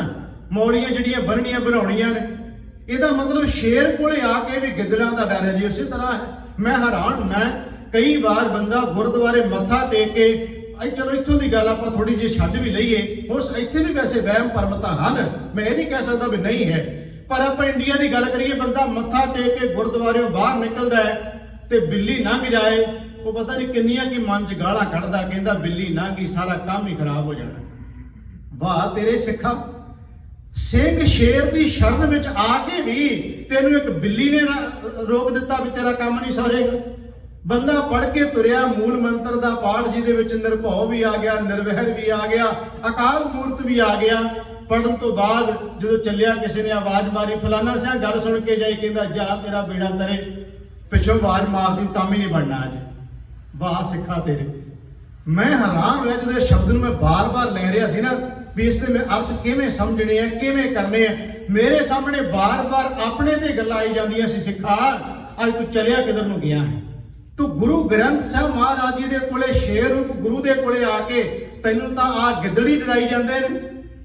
ਮੌੜੀਆਂ ਜਿਹੜੀਆਂ ਬੰਨਣੀਆਂ ਬਣਾਉਣੀਆਂ ਨੇ। ਇਹਦਾ ਮਤਲਬ ਸ਼ੇਰ ਕੋਲੇ ਆ ਕੇ ਵੀ ਗਿੱਦੜਾਂ ਦਾ ਡਰ ਹੈ ਜੀ। ਉਸੇ ਤਰ੍ਹਾਂ ਹੈ, ਮੈਂ ਹੈਰਾਨ ਹੁੰਦਾ ਕਈ ਵਾਰ ਬੰਦਾ ਗੁਰਦੁਆਰੇ ਮੱਥਾ ਟੇਕ ਕੇ, ਚਲੋ ਇੱਥੋਂ ਦੀ ਗੱਲ ਆਪਾਂ ਥੋੜੀ ਜਿਹੀ ਛੱਡ ਵੀ ਲਈਏ, ਉਸ ਇੱਥੇ ਵੀ ਵੈਸੇ ਵਹਿਮ ਭਰਮ ਤਾਂ ਹਨ, ਮੈਂ ਇਹ ਨਹੀਂ ਕਹਿ ਸਕਦਾ ਵੀ ਨਹੀਂ ਹੈ, ਪਰ ਆਪਾਂ ਇੰਡੀਆ ਦੀ ਗੱਲ ਕਰੀਏ, ਬੰਦਾ ਮੱਥਾ ਟੇਕ ਕੇ ਗੁਰਦੁਆਰਿਓਂ ਬਾਹਰ ਨਿਕਲਦਾ ਹੈ ਤੇ ਬਿੱਲੀ ਲੰਘ ਜਾਏ, ਉਹ ਪਤਾ ਨਹੀਂ ਕਿੰਨੀਆਂ ਕੀ ਮਨ 'ਚ ਗਾਲਾਂ ਕੱਢਦਾ, ਕਹਿੰਦਾ ਬਿੱਲੀ ਲੰਘ ਗਈ ਸਾਰਾ ਕੰਮ ਹੀ ਖਰਾਬ ਹੋ ਜਾਣਾ। ਵਾਹ ਤੇਰੇ ਸਿੱਖਾ, ਸਿੰਘ ਸ਼ੇਰ ਦੀ ਸ਼ਰਨ ਵਿੱਚ ਆ ਕੇ ਵੀ ਤੈਨੂੰ ਇੱਕ ਬਿੱਲੀ ਨੇ ਰੋਕ ਦਿੱਤਾ ਵੀ ਤੇਰਾ ਕੰਮ ਨਹੀਂ ਸਰੇਗਾ। ਬੰਦਾ ਪੜ੍ਹ ਕੇ ਤੁਰਿਆ ਮੂਲ ਮੰਤਰ ਦਾ ਪਾਠ, ਜਿਹਦੇ ਵਿੱਚ ਨਿਰਭਉ ਵੀ ਆ ਗਿਆ, ਨਿਰਵੈਰ ਵੀ ਆ ਗਿਆ, ਅਕਾਲ ਮੂਰਤ ਵੀ ਆ ਗਿਆ। ਪੜ੍ਹਨ ਤੋਂ ਬਾਅਦ ਜਦੋਂ ਚੱਲਿਆ, ਕਿਸੇ ਨੇ ਆਵਾਜ਼ ਮਾਰੀ, ਫਲਾਨਾ ਸਿਆ ਗੱਲ ਸੁਣ ਕੇ ਜਾਈ, ਕਹਿੰਦਾ ਜਾ ਤੇਰਾ ਬੇੜਾ ਤਰੇ, ਪਿੱਛੋਂ ਆਵਾਜ਼ ਮਾਰਦੀ, ਕੰਮ ਹੀ ਨਹੀਂ ਬਣਨਾ ਅੱਜ। ਵਾਹ ਸਿੱਖਾ ਤੇਰੇ। ਮੈਂ ਹੈਰਾਨ ਹੋਇਆ ਜਦੋਂ ਇਸ ਸ਼ਬਦ ਨੂੰ ਮੈਂ ਬਾਰ-ਬਾਰ ਲੈ ਰਿਹਾ ਸੀ ਨਾ, ਵੀ ਇਸ ਦੇ ਮੈਂ ਅਰਥ ਕਿਵੇਂ ਸਮਝਣੇ ਆ, ਕਿਵੇਂ ਕਰਨੇ ਆ। ਮੇਰੇ ਸਾਹਮਣੇ ਬਾਰ-ਬਾਰ ਆਪਣੇ ਤੇ ਗੱਲਾਂ ਆਈ ਜਾਂਦੀਆਂ ਸੀ, ਸਿੱਖਾ ਅੱਜ ਤੂੰ ਚੱਲਿਆ ਕਿਧਰ ਨੂੰ ਗਿਆ ਹੈ? ਤੂੰ ਗੁਰੂ ਗ੍ਰੰਥ ਸਾਹਿਬ ਮਹਾਰਾਜ ਜੀ ਦੇ ਕੋਲੇ, ਸ਼ੇਰ ਰੂਪ ਗੁਰੂ ਦੇ ਕੋਲੇ ਆ ਕੇ ਤੈਨੂੰ ਤਾਂ ਆ ਗਿੱਦੜੀ ਡਰਾਈ ਜਾਂਦੇ ਨੇ।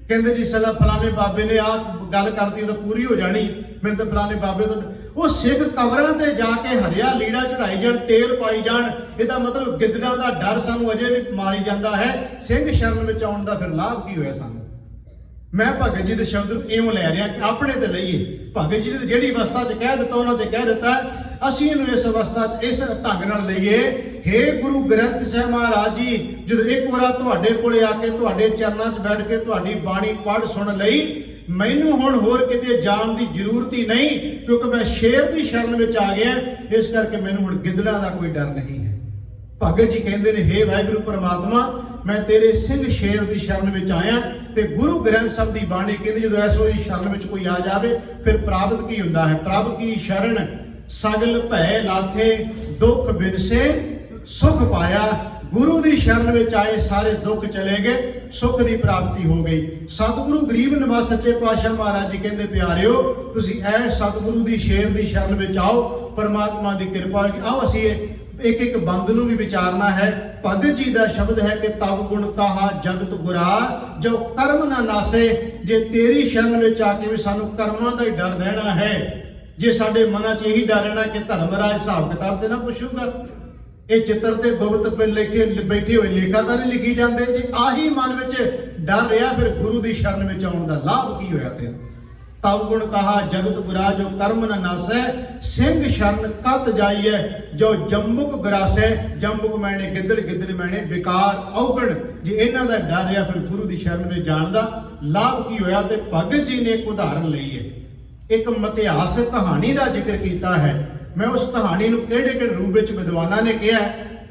ਕਹਿੰਦੇ ਜੀ ਸਲਾ ਫਲਾਣੇ ਬਾਬੇ ਨੇ ਆ ਗੱਲ ਕਰਤੀ, ਉਹ ਤਾਂ ਪੂਰੀ ਹੋ ਜਾਣੀ, ਮੈਨੂੰ ਤਾਂ ਫਲਾਣੇ ਬਾਬੇ ਤੋਂ। ਉਹ ਸਿੱਖ ਕਬਰਾਂ ਤੇ ਜਾ ਕੇ ਹਰਿਆ ਲੀੜਾ ਚੜਾਈ ਜਾਣ, ਤੇਲ ਪਾਈ ਜਾਣ, ਇਹਦਾ ਮਤਲਬ ਗਿੱਦੜਾਂ ਦਾ ਡਰ ਸਾਨੂੰ ਅਜੇ ਵੀ ਮਾਰੀ ਜਾਂਦਾ ਹੈ। ਸਿੰਘ ਸ਼ਰਨ ਵਿੱਚ ਆਉਣ ਦਾ ਫਿਰ ਲਾਭ ਕੀ ਹੋਇਆ ਸਾਨੂੰ? ਮੈਂ ਭਗਤ ਜੀ ਦੇ ਸ਼ਬਦ ਨੂੰ ਇਉਂ ਲੈ ਰਿਹਾ ਕਿ ਆਪਣੇ ਤੇ ਲਈਏ। ਭਗਤ ਜੀ ਦੀ ਜਿਹੜੀ ਅਵਸਥਾ 'ਚ ਕਹਿ ਦਿੱਤਾ, ਉਹਨਾਂ ਤੇ ਕਹਿ ਦਿੱਤਾ ਅਸੀਂ ਇਹਨੂੰ ਇਸ ਅਵਸਥਾ 'ਚ ਇਸ ਢੰਗ ਨਾਲ ਲਈਏ। हे ਗੁਰੂ ਗ੍ਰੰਥ ਸਾਹਿਬ ਮਹਾਰਾਜ ਜੀ, ਜਦੋਂ ਇੱਕ ਵਾਰ ਤੁਹਾਡੇ ਕੋਲੇ ਆ ਕੇ ਤੁਹਾਡੇ ਚਰਨਾਂ 'ਚ ਬੈਠ ਕੇ ਤੁਹਾਡੀ ਬਾਣੀ ਪੜ੍ਹ ਸੁਣ ਲਈ, ਮੈਨੂੰ ਹੁਣ ਹੋਰ ਕਿਤੇ ਜਾਣ ਦੀ ਜ਼ਰੂਰਤ ਹੀ ਨਹੀਂ, ਕਿਉਂਕਿ ਮੈਂ ਸ਼ੇਰ ਦੀ ਸ਼ਰਨ ਵਿੱਚ ਆ ਗਿਆ। ਇਸ ਕਰਕੇ ਮੈਨੂੰ ਹੁਣ ਗਿੱਦੜਾਂ ਦਾ ਕੋਈ ਡਰ ਨਹੀਂ ਹੈ। ਭਗਤ ਜੀ ਕਹਿੰਦੇ ਨੇ, हे ਵਾਹਿਗੁਰੂ ਪਰਮਾਤਮਾ, ਮੈਂ ਤੇਰੇ ਸਿੰਘ ਸ਼ੇਰ ਦੀ ਸ਼ਰਨ ਵਿੱਚ ਆਇਆ। ਤੇ ਗੁਰੂ ਗ੍ਰੰਥ ਸਾਹਿਬ ਦੀ ਬਾਣੀ ਕਹਿੰਦੀ, ਜਦੋਂ ਐਸੋ ਹੀ ਸ਼ਰਨ ਵਿੱਚ ਕੋਈ ਆ ਜਾਵੇ ਫਿਰ ਪ੍ਰਾਪਤ ਕੀ ਹੁੰਦਾ ਹੈ? ਪ੍ਰਭ ਕੀ ਸ਼ਰਨ ਸਗਲ ਭੈ ਲਾਥੇ, ਦੁੱਖ ਬਿਨਸੇ ਸੁਖ ਪਾਇਆ। ਗੁਰੂ ਦੀ ਸ਼ਰਨ ਵਿੱਚ ਆਏ, ਸਾਰੇ ਦੁੱਖ ਚਲੇ ਗਏ, ਸੁਖ ਦੀ ਪ੍ਰਾਪਤੀ ਹੋ ਗਈ। ਸਤਿਗੁਰੂ ਗਰੀਬ ਨਿਵਾਸ ਸੱਚੇ ਪਾਤਸ਼ਾਹ ਮਹਾਰਾਜ ਜੀ ਕਹਿੰਦੇ, ਪਿਆਰਿਓ, ਤੁਸੀਂ ਐ ਸਤਿਗੁਰੂ ਦੀ ਸ਼ੇਰ ਦੀ ਸ਼ਰਨ ਵਿੱਚ ਆਓ, ਪਰਮਾਤਮਾ ਦੀ ਕਿਰਪਾ ਹੋਏਗੀ। ਆਓ ਅਸੀਂ ਇੱਕ ਇੱਕ ਬੰਦ ਨੂੰ ਵੀ ਵਿਚਾਰਨਾ ਹੈ। ਭਗਤ ਜੀ ਦਾ ਸ਼ਬਦ ਹੈ ਕਿ ਤਬ ਗੁਣ ਕਹਾ ਜਗਤ ਗੁਰਾ, ਜੋ ਕਰਮ ਨਾ ਨਾਸੇ। ਜੇ ਤੇਰੀ ਸ਼ਰਨ ਵਿੱਚ ਆ ਕੇ ਵੀ ਸਾਨੂੰ ਕਰਮਾਂ ਦਾ ਹੀ ਡਰ ਰਹਿਣਾ ਹੈ, ਜੇ ਸਾਡੇ ਮਨਾਂ 'ਚ ਇਹੀ ਡਰ ਰਹਿਣਾ ਕਿ ਧਰਮਰਾਜ ਹਿਸਾਬ ਕਿਤਾਬ ਤੇ ਨਾ ਪੁੱਛੂਗਾ, ਇਹ ਚਿੱਤਰ ਤੇ ਗੁਪਤ ਪੇ ਲਿਖੇ ਬੈਠੇ ਹੋਏ ਲੇਖਾ ਤਾਂ ਨਹੀਂ ਲਿਖੀ ਜਾਂਦੇ, ਜੇ ਆਹੀ ਮਨ ਵਿੱਚ ਡਰ ਰਿਹਾ, ਫਿਰ ਗੁਰੂ ਦੀ ਸ਼ਰਨ ਵਿੱਚ ਆਉਣ ਦਾ ਲਾਭ ਕੀ ਹੋਇਆ ਤੈਨੂੰ? ਤਬ ਗੁਣ ਕਹਾ ਜਗਤ ਗੁਰਾ, ਜੋ ਕਰਮ ਨ ਨਾਸੈ। ਸਿੰਘ ਸ਼ਰਨ ਕਤ ਜਾਈਐ, ਜੋ ਜੰਮੁਕ ਗਰਾਸੈ। ਜੰਮੁਕ ਮੈਨੇ ਗਿੱਦੜ, ਗਿੱਦੜ ਮੈਨੇ ਵਿਕਾਰ ਔਗਣ। ਜੇ ਇਹਨਾਂ ਦਾ ਡਰ ਰਿਹਾ, ਫਿਰ ਗੁਰੂ ਦੀ ਸ਼ਰਨ ਵਿੱਚ ਜਾਣ ਦਾ ਲਾਭ ਕੀ ਹੋਇਆ? ਤੇ ਭਗਤ ਜੀ ਨੇ ਇੱਕ ਉਦਾਹਰਨ ਲਈ ਹੈ, ਇੱਕ ਇਤਿਹਾਸਕ ਕਹਾਣੀ ਦਾ ਜ਼ਿਕਰ ਕੀਤਾ ਹੈ। ਮੈਂ ਉਸ ਕਹਾਣੀ ਨੂੰ ਕਿਹੜੇ ਕਿਹੜੇ ਰੂਪ ਵਿੱਚ ਵਿਦਵਾਨਾਂ ਨੇ ਕਿਹਾ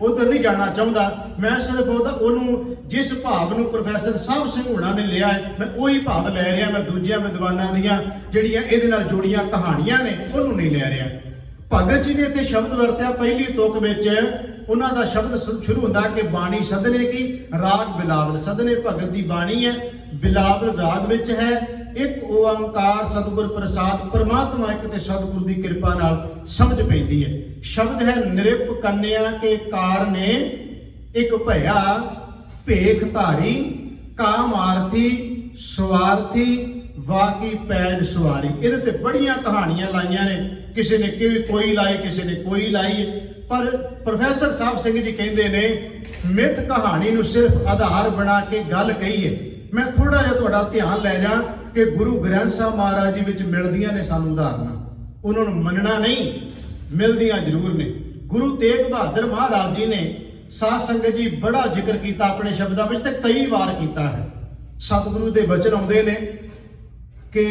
ਉਧਰ ਨਹੀਂ ਜਾਣਾ ਚਾਹੁੰਦਾ। ਮੈਂ ਸਿਰਫ ਉਹਨੂੰ ਜਿਸ ਭਾਵ ਨੂੰ ਪ੍ਰੋਫੈਸਰ ਸਾਹਿਬ ਸਿੰਘ ਹੋਣਾ ਨੇ ਲਿਆ ਹੈ, ਮੈਂ ਉਹੀ ਭਾਵ ਲੈ ਰਿਹਾ। ਮੈਂ ਦੂਜਿਆਂ ਵਿਦਵਾਨਾਂ ਦੀਆਂ ਜਿਹੜੀਆਂ ਇਹਦੇ ਨਾਲ ਜੋੜੀਆਂ ਕਹਾਣੀਆਂ ਨੇ ਉਹਨੂੰ ਨਹੀਂ ਲੈ ਰਿਹਾ। ਭਗਤ ਜੀ ਨੇ ਇੱਥੇ ਸ਼ਬਦ ਵਰਤਿਆ, ਪਹਿਲੀ ਤੁਕ ਵਿੱਚ ਉਹਨਾਂ ਦਾ ਸ਼ਬਦ ਸ਼ੁਰੂ ਹੁੰਦਾ ਕਿ ਬਾਣੀ ਸਦਨੇ ਕੀ ਰਾਗ ਬਿਲਾਵਲ। ਸਦਨੇ ਭਗਤ ਦੀ ਬਾਣੀ ਹੈ, ਬਿਲਾਵਲ ਰਾਗ ਵਿੱਚ ਹੈ। ਇੱਕ ਓੰਕਾਰ ਸਤਿਗੁਰ ਪ੍ਰਸਾਦ, ਪਰਮਾਤਮਾ ਇੱਕ ਤੇ ਸਤਿਗੁਰ ਦੀ ਕਿਰਪਾ ਨਾਲ ਸਮਝ ਪੈਂਦੀ ਹੈ। ਸ਼ਬਦ ਹੈ ਨਿਰਪ ਕੰਨਿਆ ਕੇ ਕਾਰ ਨੇ, ਇੱਕ ਭਇਆ ਭੇਖ ਧਾਰੀ, ਕਾਮਾਰਥੀ ਸਵਾਰਥੀ, ਵਾਕੀ ਪੈਜ ਸਵਾਰੀ। ਇਹਦੇ ਤੇ ਬੜੀਆਂ ਕਹਾਣੀਆਂ ਲਾਈਆਂ ਨੇ, ਕਿਸੇ ਨੇ ਕੋਈ ਲਾਈ, ਕਿਸੇ ਨੇ ਕੋਈ ਲਾਈ। ਪਰ ਪ੍ਰੋਫੈਸਰ ਸਾਹਿਬ ਸਿੰਘ ਜੀ ਕਹਿੰਦੇ ਨੇ, ਮਿੱਥ ਕਹਾਣੀ ਨੂੰ ਸਿਰਫ ਆਧਾਰ ਬਣਾ ਕੇ ਗੱਲ ਕਹੀਏ। ਮੈਂ ਥੋੜਾ ਜਿਹਾ ਤੁਹਾਡਾ ਧਿਆਨ ਲੈ ਜਾ ਕਿ ਗੁਰੂ ਗ੍ਰੰਥ ਸਾਹਿਬ ਮਹਾਰਾਜ ਜੀ ਵਿੱਚ ਮਿਲਦੀਆਂ ਨੇ ਸਾਨੂੰ ਉਦਾਹਰਨਾਂ, ਉਹਨਾਂ ਨੂੰ ਮੰਨਣਾ ਨਹੀਂ, ਮਿਲਦੀਆਂ ਜ਼ਰੂਰ ਨੇ। ਗੁਰੂ ਤੇਗ ਬਹਾਦਰ ਮਹਾਰਾਜ ਜੀ ਨੇ ਸਾਧ ਸੰਗਤ ਜੀ ਬੜਾ ਜ਼ਿਕਰ ਕੀਤਾ ਆਪਣੇ ਸ਼ਬਦਾਂ ਵਿੱਚ, ਤੇ ਕਈ ਵਾਰ ਕੀਤਾ ਹੈ। ਸਤਿਗੁਰੂ ਦੇ ਬਚਨ ਆਉਂਦੇ ਨੇ ਕਿ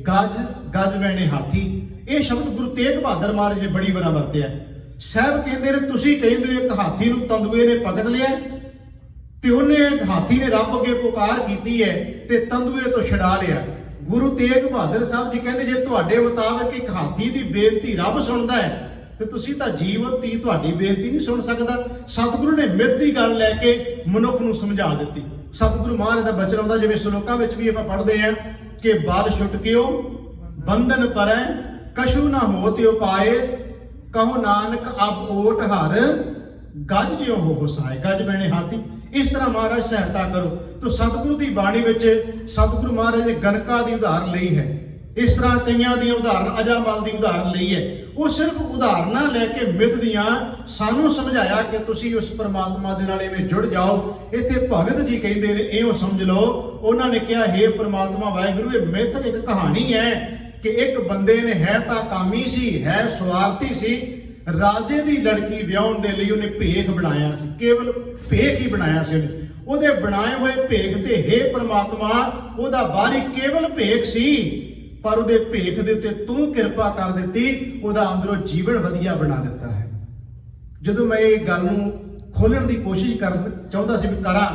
ਗਜ ਗਜ ਮੈਨੇ ਹਾਥੀ। ਇਹ ਸ਼ਬਦ ਗੁਰੂ ਤੇਗ ਬਹਾਦਰ ਮਹਾਰਾਜ ਨੇ ਬੜੀ ਵਾਰ ਵਰਤਿਆ। ਸਾਹਿਬ ਕਹਿੰਦੇ ਨੇ, ਤੁਸੀਂ ਕਹਿੰਦੇ ਹੋ ਇੱਕ ਹਾਥੀ ਨੂੰ ਤੰਦੂਏ ਨੇ ਪਕੜ ਲਿਆ, ਤੇ ਉਹਨੇ ਹਾਥੀ ਨੇ ਰੱਬ ਅੱਗੇ ਪੁਕਾਰ ਕੀਤੀ ਹੈ ਤੇ ਤੰਦੂਏ ਤੋਂ ਛਡਾ ਲਿਆ। ਗੁਰੂ ਤੇਗ ਬਹਾਦਰ ਸਾਹਿਬ ਜੀ ਕਹਿੰਦੇ, ਜੇ ਤੁਹਾਡੇ ਮੁਤਾਬਕ ਇੱਕ ਹਾਥੀ ਦੀ ਬੇਨਤੀ ਰੱਬ ਸੁਣਦਾ ਹੈ, ਤੇ ਤੁਸੀਂ ਤਾਂ ਜੀਵਤੀ ਤੁਹਾਡੀ ਬੇਨਤੀ ਨਹੀਂ ਸੁਣ ਸਕਦਾ। ਸਤਿਗੁਰੂ ਨੇ ਮਿੱਥ ਦੀ ਗੱਲ ਲੈ ਕੇ ਮਨੁੱਖ ਨੂੰ ਸਮਝਾ ਦਿੱਤੀ। ਸਤਿਗੁਰੂ ਮਹਾਰਾਜ ਦਾ ਬਚਨ ਆਉਂਦਾ, ਜਿਵੇਂ ਸ਼ਲੋਕਾਂ ਵਿੱਚ ਵੀ ਆਪਾਂ ਪੜ੍ਹਦੇ ਹਾਂ ਕਿ ਬਲ ਛੁਟਕਿਓ ਬੰਧਨ ਪਰੈ, ਕਛੂ ਨਾ ਹੋਤਿ ਉਪਾਏ, ਕਹੋ ਨਾਨਕ ਅਬ ਓਟ ਹਰ, ਗੱਜ ਜਿਉ ਹੋ ਸਾਏ। ਗੱਜ ਮੈਨੇ ਹਾਥੀ। ਇਸ ਤਰ੍ਹਾਂ ਮਹਾਰਾਜ ਸਹਾਇਤਾ ਕਰੋ। ਤਾਂ ਸਤਿਗੁਰੂ ਦੀ ਬਾਣੀ ਵਿੱਚ ਸਤਿਗੁਰੂ ਮਹਾਰਾਜ ਨੇ ਗਨਕਾ ਦੀ ਉਦਾਹਰਨ ਲਈ ਹੈ। ਇਸ ਤਰ੍ਹਾਂ ਕਈਆਂ ਦੀਆਂ ਉਦਾਹਰਨ, ਅਜਾਮਲ ਦੀ ਉਦਾਹਰਨ ਲਈ ਹੈ। ਉਹ ਸਿਰਫ ਉਦਾਹਰਨਾਂ ਲੈ ਕੇ ਮਿੱਥ ਦੀਆਂ ਸਾਨੂੰ ਸਮਝਾਇਆ ਕਿ ਤੁਸੀਂ ਉਸ ਪਰਮਾਤਮਾ ਦੇ ਨਾਲ ਇਵੇਂ ਜੁੜ ਜਾਓ। ਇੱਥੇ ਭਗਤ ਜੀ ਕਹਿੰਦੇ ਨੇ, ਇਹੋ ਸਮਝ ਲਓ, ਉਹਨਾਂ ਨੇ ਕਿਹਾ, ਹੇ ਪਰਮਾਤਮਾ ਵਾਹਿਗੁਰੂ, ਇਹ ਮਿੱਥ ਇੱਕ ਕਹਾਣੀ ਹੈ ਕਿ ਇੱਕ ਬੰਦੇ ਨੇ, ਹੈ ਤਾਂ ਕਾਮੀ ਸੀ, ਹੈ ਸਵਾਰਥੀ ਸੀ, ਰਾਜੇ ਦੀ ਲੜਕੀ ਵਿਆਹਣ ਦੇ ਲਈ ਉਹਨੇ ਭੇਖ ਬਣਾਇਆ ਸੀ। ਕੇਵਲ ਭੇਖ ਹੀ ਬਣਾਇਆ ਸੀ ਉਹਦੇ ਬਣਾਏ ਹੋਏ ਭੇਖ ਤੇ, ਹੇ ਪਰਮਾਤਮਾ, ਉਹਦਾ ਬਾਹਰੀ ਕੇਵਲ ਭੇਖ ਸੀ, ਪਰ ਉਹਦੇ ਭੇਖ ਦੇ ਉੱਤੇ ਤੂੰ ਕਿਰਪਾ ਕਰ ਦਿੱਤੀ, ਉਹਦਾ ਅੰਦਰੋਂ ਜੀਵਨ ਵਧੀਆ ਬਣਾ ਦਿੱਤਾ ਹੈ। ਜਦੋਂ ਮੈਂ ਇਹ ਗੱਲ ਨੂੰ ਖੋਲਣ ਦੀ ਕੋਸ਼ਿਸ਼ ਕਰਨ ਚਾਹੁੰਦਾ ਸੀ ਵੀ ਕਰਾਂ,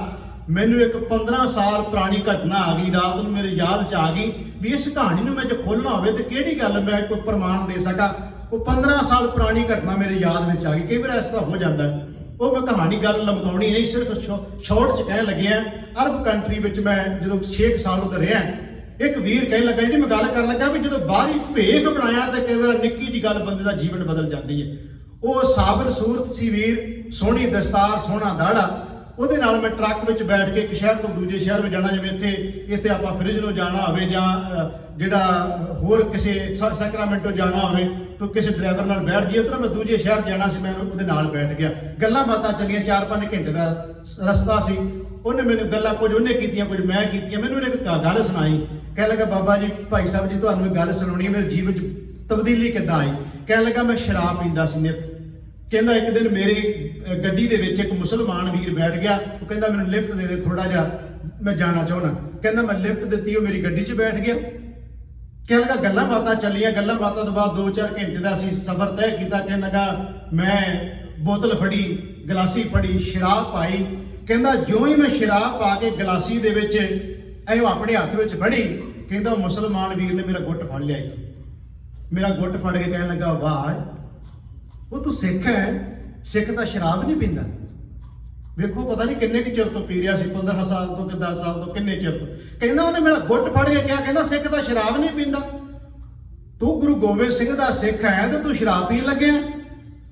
ਮੈਨੂੰ ਇੱਕ 15 ਸਾਲ ਪੁਰਾਣੀ ਘਟਨਾ ਆ ਗਈ। ਰਾਤ ਨੂੰ ਮੇਰੇ ਯਾਦ 'ਚ ਆ ਗਈ ਵੀ ਇਸ ਕਹਾਣੀ ਨੂੰ ਮੈਂ ਜੇ ਖੋਲਣਾ ਹੋਵੇ ਤੇ ਕਿਹੜੀ ਗੱਲ ਮੈਂ ਕੋਈ ਪ੍ਰਮਾਣ ਦੇ ਸਕਾਂ। ਉਹ 15 ਸਾਲ ਪੁਰਾਣੀ ਘਟਨਾ ਮੇਰੇ ਯਾਦ ਵਿੱਚ ਆ ਗਈ। ਕਈ ਵਾਰ ਇਸ ਤਰ੍ਹਾਂ ਹੋ ਜਾਂਦਾ। ਉਹ ਮੈਂ ਕਹਾਣੀ ਗੱਲ ਲਮਕਾਉਣੀ ਨਹੀਂ, ਸਿਰਫ ਸ਼ਾਰਟ 'ਚ ਕਹਿਣ ਲੱਗਿਆ। ਅਰਬ ਕੰਟਰੀ ਵਿੱਚ ਮੈਂ ਜਦੋਂ 6 ਸਾਲ ਉੱਧਰ ਰਿਹਾ, ਇੱਕ ਵੀਰ ਕਹਿਣ ਲੱਗਾ ਜੀ, ਮੈਂ ਗੱਲ ਕਰਨ ਲੱਗਾ ਵੀ ਜਦੋਂ ਬਾਹਰੀ ਭੇਖ ਬਣਾਇਆ ਤਾਂ ਕਈ ਵਾਰ ਨਿੱਕੀ ਜਿਹੀ ਗੱਲ ਬੰਦੇ ਦਾ ਜੀਵਨ ਬਦਲ ਜਾਂਦੀ ਹੈ। ਉਹ ਸਾਬਰ ਸੂਰਤ ਸੀ ਵੀਰ, ਸੋਹਣੀ ਦਸਤਾਰ, ਸੋਹਣਾ ਦਾੜਾ। ਉਹਦੇ ਨਾਲ ਮੈਂ ਟਰੱਕ ਵਿੱਚ ਬੈਠ ਕੇ ਇੱਕ ਸ਼ਹਿਰ ਤੋਂ ਦੂਜੇ ਸ਼ਹਿਰ ਵਿੱਚ ਜਾਣਾ, ਜਿਵੇਂ ਇੱਥੇ ਆਪਾਂ ਫ੍ਰਿਜ ਨੂੰ ਜਾਣਾ ਹੋਵੇ ਜਾਂ ਜਿਹੜਾ ਹੋਰ ਕਿਸੇ ਸੈਕਰਾਮੈਂਟੋ ਜਾਣਾ ਹੋਵੇ ਤਾਂ ਕਿਸੇ ਡਰਾਈਵਰ ਨਾਲ ਬੈਠ ਜਾਈਏ। ਉੱਧਰ ਮੈਂ ਦੂਜੇ ਸ਼ਹਿਰ ਜਾਣਾ ਸੀ, ਮੈਂ ਉਹਦੇ ਨਾਲ ਬੈਠ ਗਿਆ। ਗੱਲਾਂ ਬਾਤਾਂ ਚੱਲੀਆਂ, 4-5 ਘੰਟੇ ਦਾ ਰਸਤਾ ਸੀ। ਉਹਨੇ ਮੈਨੂੰ ਗੱਲਾਂ ਕੁਝ ਉਹਨੇ ਕੀਤੀਆਂ, ਕੁਝ ਮੈਂ ਕੀਤੀਆਂ। ਮੈਨੂੰ ਉਹਨੇ ਇੱਕ ਗੱਲ ਸੁਣਾਈ, ਕਹਿਣ ਲੱਗਾ, ਬਾਬਾ ਜੀ, ਭਾਈ ਸਾਹਿਬ ਜੀ, ਤੁਹਾਨੂੰ ਇਹ ਗੱਲ ਸੁਣਾਉਣੀ, ਮੇਰੇ ਜੀਵਨ 'ਚ ਤਬਦੀਲੀ ਕਿੱਦਾਂ ਆਈ। ਕਹਿਣ ਲੱਗਾ ਮੈਂ ਸ਼ਰਾਬ ਪੀਂਦਾ ਸੀ ਨਿਤ। ਕਹਿੰਦਾ ਇੱਕ ਦਿਨ ਮੇਰੀ ਗੱਡੀ ਦੇ ਵਿੱਚ ਇੱਕ ਮੁਸਲਮਾਨ ਵੀਰ ਬੈਠ ਗਿਆ, ਉਹ ਕਹਿੰਦਾ ਮੈਨੂੰ ਲਿਫਟ ਦੇ ਦੇ ਥੋੜਾ ਜਿਹਾ, ਮੈਂ ਜਾਣਾ ਚਾਹੁੰਦਾ। ਕਹਿੰਦਾ ਮੈਂ ਲਿਫਟ ਦਿੱਤੀ, ਉਹ ਮੇਰੀ ਗੱਡੀ 'ਚ ਬੈਠ ਗਿਆ। ਕਹਿਣ ਲੱਗਾ ਗੱਲਾਂ ਬਾਤਾਂ ਚੱਲੀਆਂ, ਗੱਲਾਂ ਬਾਤਾਂ ਤੋਂ ਬਾਅਦ 2-4 ਘੰਟੇ ਦਾ ਅਸੀਂ ਸਫ਼ਰ ਤੈਅ ਕੀਤਾ। ਕਹਿਣ ਲੱਗਾ ਮੈਂ ਬੋਤਲ ਫੜੀ, ਗਲਾਸੀ ਫੜੀ, ਸ਼ਰਾਬ ਪਾਈ। ਕਹਿੰਦਾ ਜਿਉਂ ਹੀ ਮੈਂ ਸ਼ਰਾਬ ਪਾ ਕੇ ਗਲਾਸੀ ਦੇ ਵਿੱਚ ਐਂ ਆਪਣੇ ਹੱਥ ਵਿੱਚ ਫੜੀ, ਕਹਿੰਦਾ ਮੁਸਲਮਾਨ ਵੀਰ ਨੇ ਮੇਰਾ ਗੁੱਟ ਫੜ ਲਿਆ। ਇੱਥੇ ਮੇਰਾ ਗੁੱਟ ਫੜ ਕੇ ਕਹਿਣ ਲੱਗਾ ਵਾਹ ਉਹ ਤੂੰ ਸਿੱਖ ਹੈ, ਸਿੱਖ ਤਾਂ ਸ਼ਰਾਬ ਨਹੀਂ ਪੀਂਦਾ। ਵੇਖੋ ਪਤਾ ਨਹੀਂ ਕਿੰਨੇ ਕੁ ਚਿਰ ਤੋਂ ਪੀ ਰਿਹਾ ਸੀ, 15 ਸਾਲ ਤੋਂ ਕਿ 10 ਸਾਲ ਤੋਂ, ਕਿੰਨੇ ਚਿਰ ਤੋਂ। ਕਹਿੰਦਾ ਉਹਨੇ ਮੇਰਾ ਗੁੱਟ ਫੜ ਕੇ ਕਿਹਾ, ਕਹਿੰਦਾ ਸਿੱਖ ਤਾਂ ਸ਼ਰਾਬ ਨਹੀਂ ਪੀਂਦਾ, ਤੂੰ ਗੁਰੂ ਗੋਬਿੰਦ ਸਿੰਘ ਦਾ ਸਿੱਖ ਹੈ ਤੇ ਤੂੰ ਸ਼ਰਾਬ ਪੀਣ ਲੱਗਿਆ।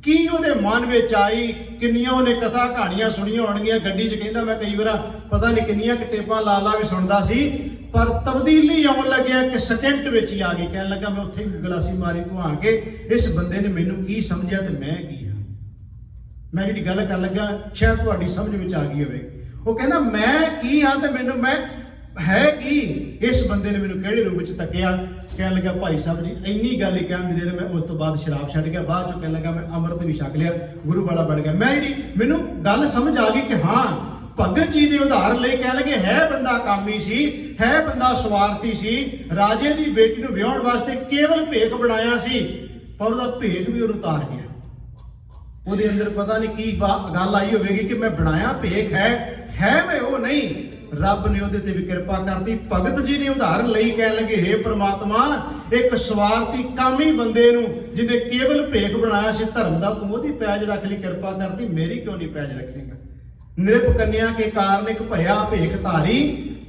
ਕੀ ਉਹਦੇ ਮਨ ਵਿੱਚ ਆਈ, ਕਿੰਨੀਆਂ ਉਹਨੇ ਕਥਾ ਕਹਾਣੀਆਂ ਸੁਣੀਆਂ ਹੋਣਗੀਆਂ ਗੱਡੀ 'ਚ। ਕਹਿੰਦਾ ਮੈਂ ਕਈ ਵਾਰ ਪਤਾ ਨਹੀਂ ਕਿੰਨੀਆਂ ਕੁ ਟੇਪਾਂ ਲਾ ਲਾ ਵੀ ਸੁਣਦਾ ਸੀ, ਪਰ ਤਬਦੀਲੀ ਆਉਣ ਲੱਗਿਆ ਕਿ ਸਕਿੰਟ ਵਿੱਚ ਹੀ ਆ ਗਈ। ਕਹਿਣ ਲੱਗਾ ਮੈਂ ਉੱਥੇ ਹੀ ਗਲਾਸੀ ਮਾਰੀ ਭੁਆ ਕੇ, ਇਸ ਬੰਦੇ ਨੇ ਮੈਨੂੰ ਕੀ ਸਮਝਿਆ ਤੇ ਮੈਂ ਕੀ ਹਾਂ। ਮੈਂ ਜਿਹੜੀ ਗੱਲ ਕਰਨ ਲੱਗਾ ਸ਼ਾਇਦ ਤੁਹਾਡੀ ਸਮਝ ਵਿੱਚ ਆ ਗਈ ਹੋਵੇ। ਉਹ ਕਹਿੰਦਾ ਮੈਂ ਕੀ ਹਾਂ ਤੇ ਮੈਨੂੰ ਮੈਂ ਹੈ ਕੀ। ਇਸ ਬੰਦੇ ਨੇ ਮੈਨੂੰ ਕਿਹੜੇ ਰੂਪ ਵਿੱਚ ਤੱਕਿਆ। ਕਹਿਣ ਲੱਗਾ ਭਾਈ ਸਾਹਿਬ ਜੀ ਇੰਨੀ ਗੱਲ ਹੀ ਕਹਿੰਦੇ ਜਿਹੜੇ ਮੈਂ ਉਸ ਤੋਂ ਬਾਅਦ ਸ਼ਰਾਬ ਛੱਡ ਗਿਆ। ਬਾਅਦ ਚੋਂ ਕਹਿਣ ਲੱਗਾ ਮੈਂ ਅੰਮ੍ਰਿਤ ਵੀ ਛਕ ਲਿਆ, ਗੁਰੂ ਵਾਲਾ ਬਣ ਗਿਆ। ਮੈਂ ਜਿਹੜੀ ਮੈਨੂੰ ਗੱਲ ਸਮਝ ਆ ਗਈ ਕਿ ਹਾਂ ਭਗਤ ਜੀ ਨੇ ਉਦਾਹਰਨ ਲਈ ਕਹਿ ਲਗੇ ਹੈ ਬੰਦਾ ਕਾਮੀ ਸੀ, ਹੈ ਬੰਦਾ ਸਵਾਰਥੀ ਸੀ, ਰਾਜੇ ਦੀ ਬੇਟੀ ਨੂੰ ਵਿਆਹਣ ਵਾਸਤੇ ਕੇਵਲ ਭੇਖ ਬਣਾਇਆ ਸੀ, ਪਰ ਉਹਦਾ ਭੇਖ ਵੀ ਉਹਨੂੰ ਉਤਾਰ ਗਿਆ। ਉਹਦੇ ਅੰਦਰ ਪਤਾ ਨਹੀਂ ਕੀ ਗੱਲ ਆਈ ਹੋਵੇਗੀ ਕਿ ਮੈਂ ਬਣਾਇਆ ਭੇਖ ਹੈ ਮੈਂ ਉਹ ਨਹੀਂ। ਰੱਬ ਨੇ ਉਹਦੇ ਤੇ ਵੀ ਕਿਰਪਾ ਕਰਤੀ। ਭਗਤ ਜੀ ਨੇ ਉਦਾਹਰਨ ਲਈ ਕਹਿਣ ਲੱਗੇ ਹੇ ਪ੍ਰਮਾਤਮਾ ਇੱਕ ਸਵਾਰਥੀ ਕਾਮੀ ਬੰਦੇ ਨੂੰ ਜਿਹਨੇ ਕੇਵਲ ਭੇਖ ਬਣਾਇਆ ਸੀ ਧਰਮ ਦਾ, ਤੂੰ ਉਹਦੀ ਪੈਜ ਰੱਖ ਲਈ, ਕਿਰਪਾ ਕਰਤੀ, ਮੇਰੀ ਕਿਉਂ ਨਹੀਂ ਪੈਜ ਰੱਖੇਗਾ। ਨਿਰਪ ਕੰਨਿਆ ਕੇ ਕਾਰਨਿਕ ਭਇਆ ਭੇਖ ਧਾਰੀ,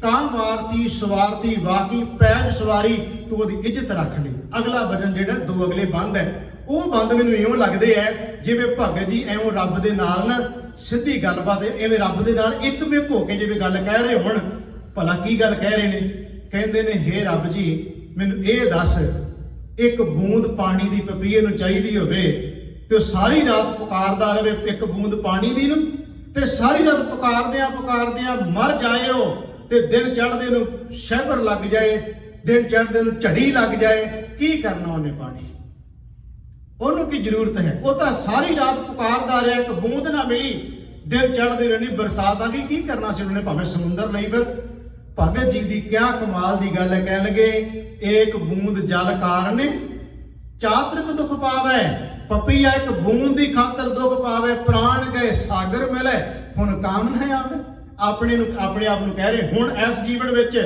ਕਾਮ ਆਰਤੀ ਸਵਾਰਥੀ ਵਾਕੀ ਪੈਜ ਸਵਾਰੀ, ਤੂੰ ਉਹਦੀ ਇੱਜ਼ਤ ਰੱਖ ਲਈ। ਅਗਲਾ ਵਚਨ ਜਿਹੜਾ 2 ਅਗਲੇ ਬੰਦ ਹੈ, ਉਹ ਬੰਦ ਮੈਨੂੰ ਇਉਂ ਲੱਗਦੇ ਐ ਜਿਵੇਂ ਭਗਤ ਜੀ ਐਵੇਂ ਰੱਬ ਦੇ ਨਾਲ ਨਾ ਸਿੱਧੀ ਗੱਲਬਾਤ ਐਵੇਂ ਰੱਬ ਦੇ ਨਾਲ ਇੱਕ ਮਿਕ ਹੋ ਕੇ ਜਿਵੇਂ ਗੱਲ ਕਹਿ ਰਹੇ ਹੋਣ। ਭਲਾ ਕੀ ਗੱਲ ਕਹਿ ਰਹੇ ਨੇ? ਕਹਿੰਦੇ ਨੇ ਹੇ ਰੱਬ ਜੀ ਮੈਨੂੰ ਇਹ ਦੱਸ, ਇੱਕ ਬੂੰਦ ਪਾਣੀ ਦੀ ਪਪੀਏ ਨੂੰ ਚਾਹੀਦੀ ਹੋਵੇ ਤੇ ਉਹ ਸਾਰੀ ਰਾਤ ਪੁਕਾਰਦਾ ਰਹੇ ਇੱਕ ਬੂੰਦ ਪਾਣੀ ਦੀ ਨੂੰ, ਤੇ ਸਾਰੀ ਰਾਤ ਪੁਕਾਰਦਿਆਂ ਮਰ ਜਾਏ ਉਹ, ਤੇ ਦਿਨ ਚੜ੍ਹਦੇ ਨੂੰ ਸ਼ਹਿਬਰ ਲੱਗ ਜਾਏ, ਦਿਨ ਚੜ੍ਹਦੇ ਨੂੰ ਝੜੀ ਲੱਗ ਜਾਏ, ਕੀ ਕਰਨਾ ਉਹਨੇ ਪਾਣੀ? ਉਹਨੂੰ ਕੀ ਜ਼ਰੂਰਤ ਹੈ? ਉਹ ਤਾਂ ਸਾਰੀ ਰਾਤ ਪੁਕਾਰਦਾ ਰਿਹਾ, ਇੱਕ ਬੂੰਦ ਨਾ ਮਿਲੀ, ਦਿਨ ਚੜ੍ਹਦੇ ਰਹਿਣੀ, ਬਰਸਾਤ ਆ ਗਈ, ਕੀ ਕਰਨਾ ਸੀ ਉਹਨੇ? ਭਾਵੇਂ ਸਮੁੰਦਰ ਲਈ। ਫਿਰ ਭਗਤ ਜੀ ਦੀ ਕਿਆ ਕਮਾਲ ਦੀ ਗੱਲ ਹੈ। ਕਹਿ ਲਗੇ ਏਕ ਬੂੰਦ ਜਲ ਕਾਰਨ ਚਾਤ੍ਰਿਕ ਦੁੱਖ ਪਾਵੇ, ਪਪੀਆ ਇੱਕ ਬੂੰਦ ਦੀ ਖਾਤਰ ਦੁੱਖ ਪਾਵੇ, ਪ੍ਰਾਣ ਗਏ ਸਾਗਰ ਮਿਲੇ, ਹੁਣ ਕਾਮ ਨਾ ਆਵੇ। ਆਪਣੇ ਆਪ ਨੂੰ ਕਹਿ ਰਹੇ ਹੁਣ ਇਸ ਜੀਵਨ ਵਿੱਚ